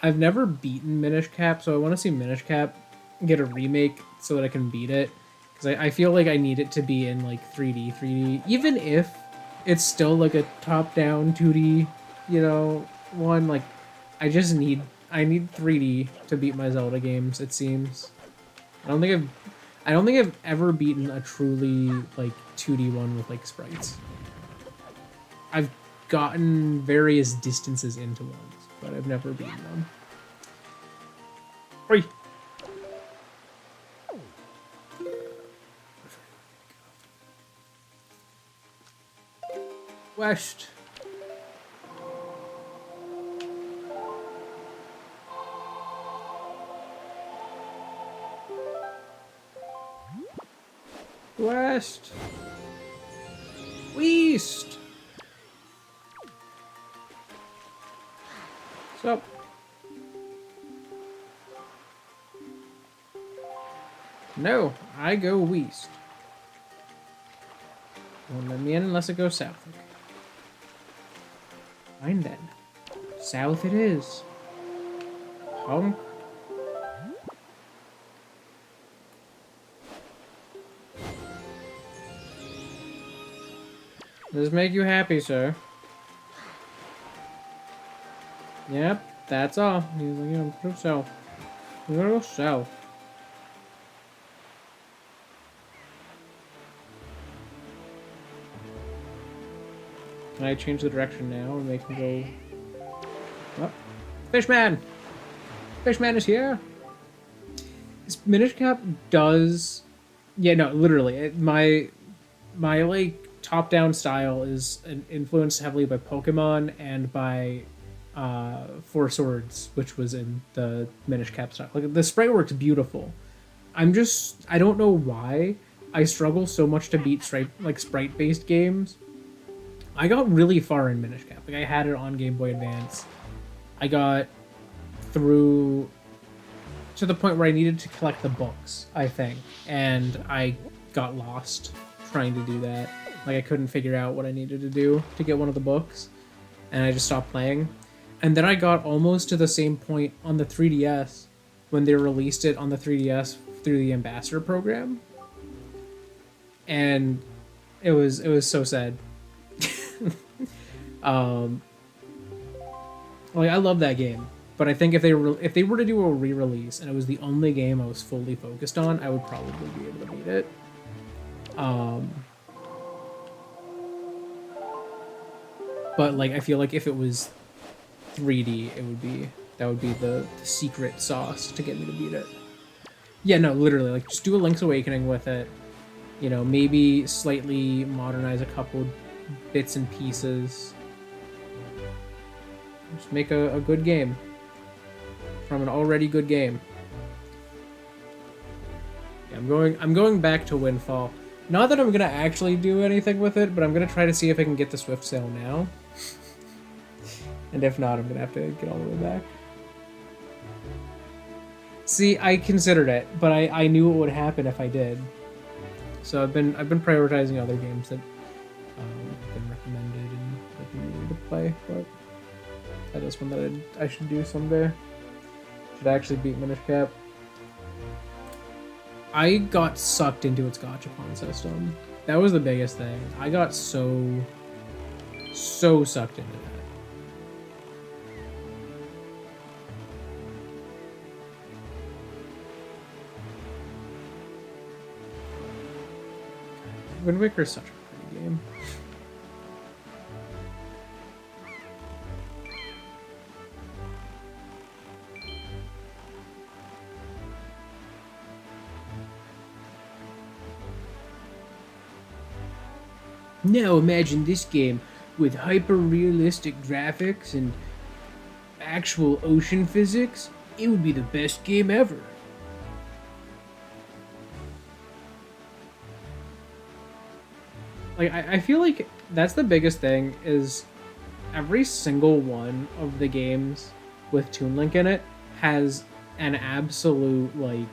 I've never beaten Minish Cap, so I want to see Minish Cap get a remake so that I can beat it. Because I feel like I need it to be in, like, 3D. Even if it's still, like, a top-down 2D, you know, one. Like, I need 3D to beat my Zelda games, it seems. I don't think I've ever beaten a truly, like, 2D one with, like, sprites. I've gotten various distances into ones, but I've never beaten one. Oi! West. West. East. What's up? No, I go west. Won't let me in unless it goes south. Okay. Fine then. South it is. Honk. Does this make you happy, sir? Yep, that's all. He's like, yeah, go south. We're gonna go south. Can I change the direction now and make him go... Oh. Fishman! Fishman is here! This Minish Cap does... Yeah, no, literally. My like, top-down style is influenced heavily by Pokemon and by Four Swords, which was in the Minish Cap style. Like, the sprite work's beautiful. I don't know why I struggle so much to beat sprite-based games. I got really far in Minish Cap. Like, I had it on Game Boy Advance. I got through to the point where I needed to collect the books, I think. And I got lost trying to do that. Like, I couldn't figure out what I needed to do to get one of the books. And I just stopped playing. And then I got almost to the same point on the 3DS when they released it on the 3DS through the Ambassador program. And it was so sad. Like, I love that game, but I think if they were to do a re-release and it was the only game I was fully focused on, I would probably be able to beat it. But like, I feel like if it was 3D, that would be the secret sauce to get me to beat it. Yeah, no, literally, like, just do a Link's Awakening with it. You know, maybe slightly modernize a couple bits and pieces. Just make a good game from an already good game. Yeah, I'm going back to Windfall. Not that I'm gonna actually do anything with it, but I'm gonna try to see if I can get the Swift Sail now. And if not, I'm gonna have to get all the way back. See, I considered it, but I knew what would happen if I did. So I've been prioritizing other games that have been recommended and I've been able to play, but that is one that I should do someday. Should actually beat Minish Cap. I got sucked into its gachapon system. That was the biggest thing. I got so sucked into that. Wind Waker is such a pretty game. Now imagine this game with hyper-realistic graphics and actual ocean physics. It would be the best game ever. Like, I feel like that's the biggest thing, is every single one of the games with Toon Link in it has an absolute, like,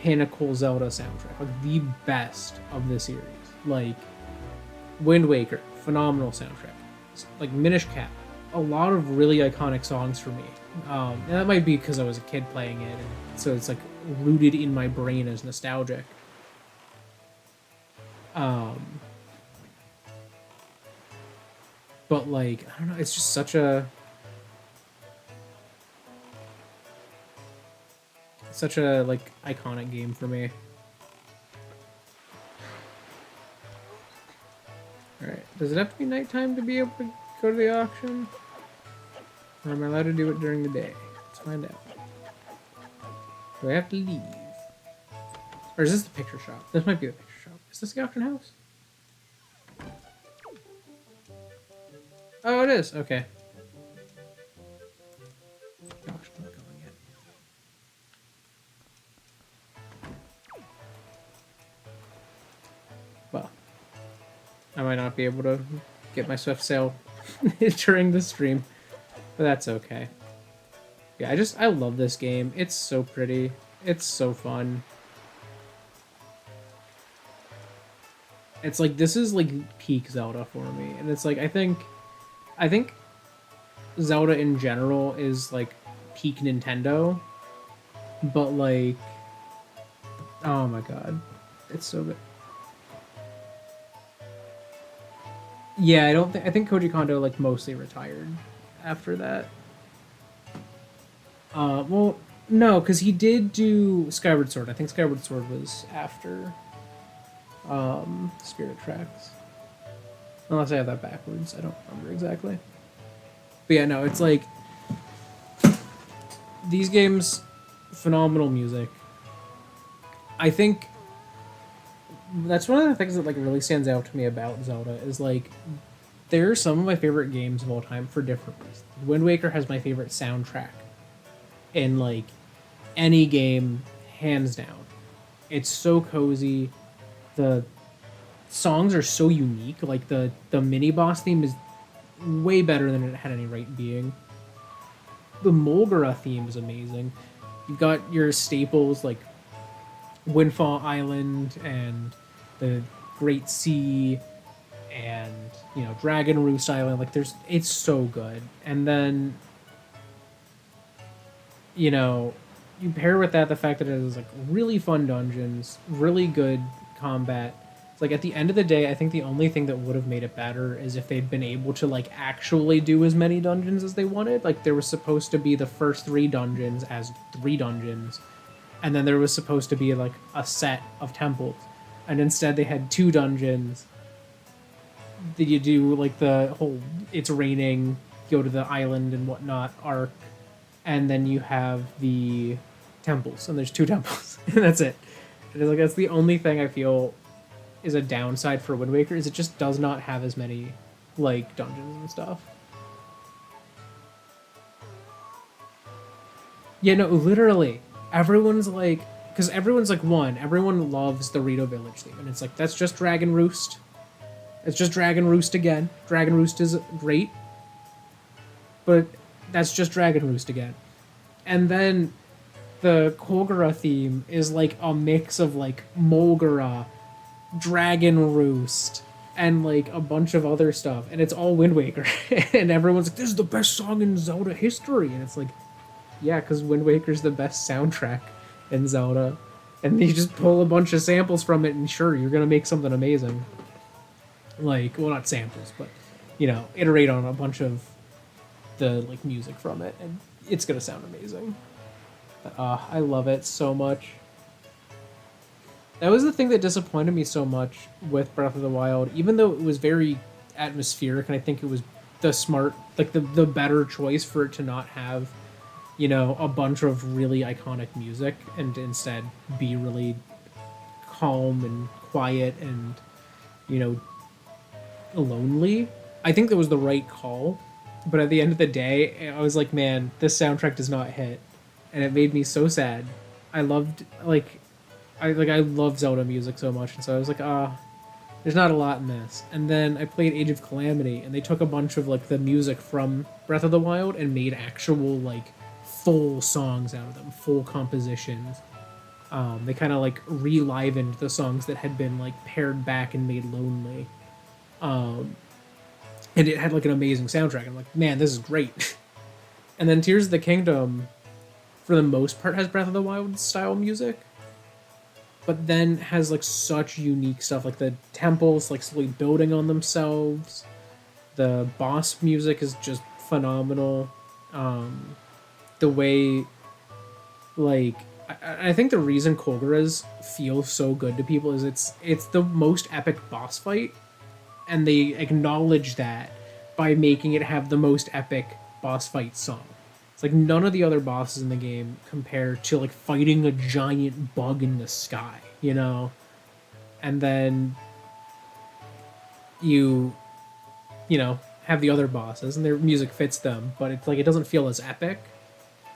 pinnacle Zelda soundtrack. Like, the best of the series. Like, Wind Waker, phenomenal soundtrack. Like, Minish Cap, a lot of really iconic songs for me. And that might be because I was a kid playing it, and so it's, like, rooted in my brain as nostalgic. But, like, I don't know, it's just such a like, iconic game for me. Alright, does it have to be nighttime to be able to go to the auction? Or am I allowed to do it during the day? Let's find out. Do I have to leave? Or is this the picture shop? This might be the picture shop. Is this the auction house? Oh, it is. Okay. The auction's not going yet. Well, I might not be able to get my Swift Sail during the stream, but that's okay. Yeah, I love this game. It's so pretty. It's so fun. It's like, this is like peak Zelda for me, and it's like, I think Zelda in general is like peak Nintendo, but like, oh my god, it's so good. Yeah, I don't think I think Koji Kondo like mostly retired after that. Well, no, because he did do Skyward Sword. I think Skyward Sword was after Spirit Tracks. Unless I have that backwards, I don't remember exactly. But yeah, no, it's like these games, phenomenal music. I think that's one of the things that like really stands out to me about Zelda is like they're some of my favorite games of all time for different reasons. Wind Waker has my favorite soundtrack in like any game, hands down. It's so cozy. The songs are so unique. Like the mini boss theme is way better than it had any right being. The Mulgara theme is amazing. You've got your staples like Windfall Island and the Great Sea and Dragon Roost Island. Like it's so good. And then you pair with that the fact that it has like really fun dungeons, really good combat. It's like at the end of the day, I think the only thing that would have made it better is if they'd been able to like actually do as many dungeons as they wanted. Like there was supposed to be the first 3 dungeons as 3 dungeons, and then there was supposed to be like a set of temples, and instead they had 2 dungeons. Did you do like the whole it's raining, go to the island and whatnot arc, and then you have the temples, and there's 2 temples, and that's it. And it's like that's the only thing I feel is a downside for Wind Waker is it just does not have as many like dungeons and stuff. Yeah, no, literally, everyone's like, because everyone's like everyone loves the Rito Village theme, and it's like that's just Dragon Roost. It's just Dragon Roost again. Dragon Roost is great, but that's just Dragon Roost again. And then the Kolgara theme is like a mix of like Mulgara, Dragon Roost, and like a bunch of other stuff, and it's all Wind Waker. And everyone's like, "This is the best song in Zelda history," and it's like, yeah, because Wind Waker's the best soundtrack in Zelda, and you just pull a bunch of samples from it, and sure, you're gonna make something amazing. Like, well, not samples, but iterate on a bunch of the like music from it, and it's gonna sound amazing. I love it so much. That was the thing that disappointed me so much with Breath of the Wild, even though it was very atmospheric, and I think it was the smart, like the better choice for it to not have, a bunch of really iconic music and to instead be really calm and quiet and, lonely. I think that was the right call, but at the end of the day, I was like, man, this soundtrack does not hit, and it made me so sad. I loved I love Zelda music so much, and so I was like, there's not a lot in this. And then I played Age of Calamity, and they took a bunch of like the music from Breath of the Wild and made actual like full songs out of them, full compositions. They kind of like relivened the songs that had been like pared back and made lonely. And it had like an amazing soundtrack. I'm like, man, this is great. And then Tears of the Kingdom, for the most part, has Breath of the Wild style music, but then has like such unique stuff, like the temples like slowly building on themselves. The boss music is just phenomenal. The way, like, I think the reason Kolgara's feel so good to people is it's the most epic boss fight, and they acknowledge that by making it have the most epic boss fight song. It's like none of the other bosses in the game compare to like fighting a giant bug in the sky, and then you have the other bosses and their music fits them, but it's like it doesn't feel as epic.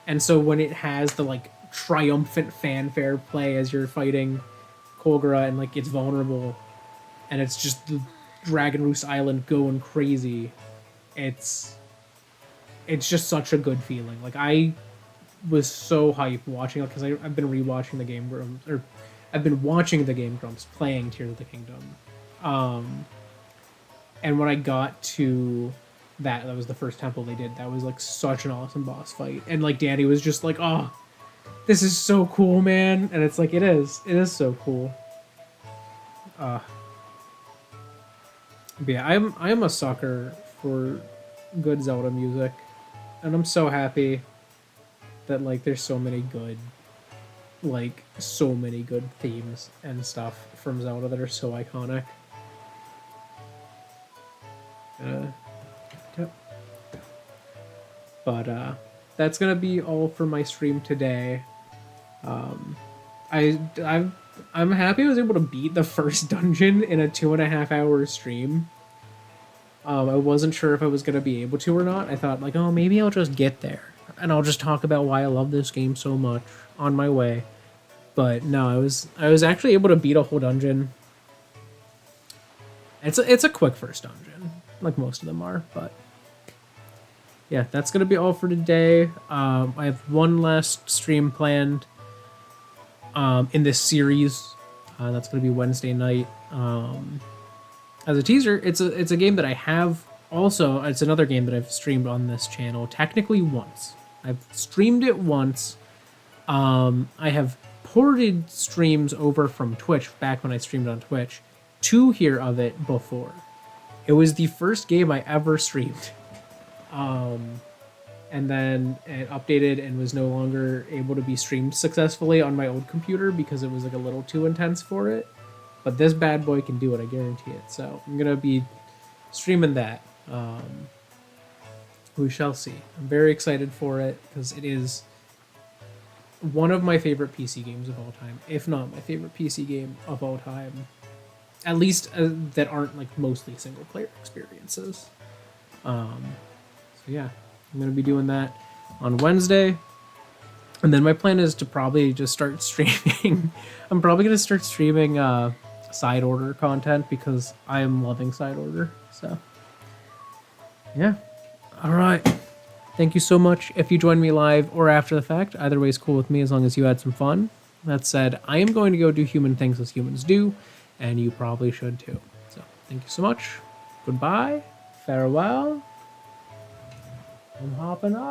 And so when it has the like triumphant fanfare play as you're fighting Kolgara and like it's vulnerable, and it's just the Dragon Roost Island going crazy, it's just such a good feeling. Like I was so hyped watching it because I've been rewatching the Game Grumps, or I've been watching the Game Grumps playing Tears of the Kingdom. And when I got to that was the first temple they did. That was like such an awesome boss fight, and like Danny was just like, oh, this is so cool, man. And it's like, it is so cool. But yeah, I am a sucker for good Zelda music, and I'm so happy that like there's so many good themes and stuff from Zelda that are so iconic. Yep. But that's gonna be all for my stream today. I'm happy I was able to beat the first dungeon in a 2.5 hour stream. I wasn't sure if I was gonna be able to or not. I thought like, oh, maybe I'll just get there and I'll just talk about why I love this game so much on my way. But no, I was actually able to beat a whole dungeon. It's a quick first dungeon, like most of them are, but yeah, that's gonna be all for today. I have one last stream planned in this series. That's gonna be Wednesday night. As a teaser, it's a game that I have also. It's another game that I've streamed on this channel technically once. I've streamed it once. I have ported streams over from Twitch back when I streamed on Twitch to hear of it before. It was the first game I ever streamed. And then it updated and was no longer able to be streamed successfully on my old computer because it was like a little too intense for it. But this bad boy can do it, I guarantee it. So I'm gonna be streaming that. We shall see. I'm very excited for it because it is one of my favorite PC games of all time, if not my favorite PC game of all time. At least that aren't like mostly single player experiences. So yeah, I'm gonna be doing that on Wednesday, and then my plan is to probably just start streaming. I'm probably gonna start streaming side order content because I am loving side order. So yeah, all right. Thank you so much if you joined me live or after the fact. Either way is cool with me as long as you had some fun. That said, I am going to go do human things as humans do, and you probably should too. So thank you so much. Goodbye. Farewell. I'm hopping off.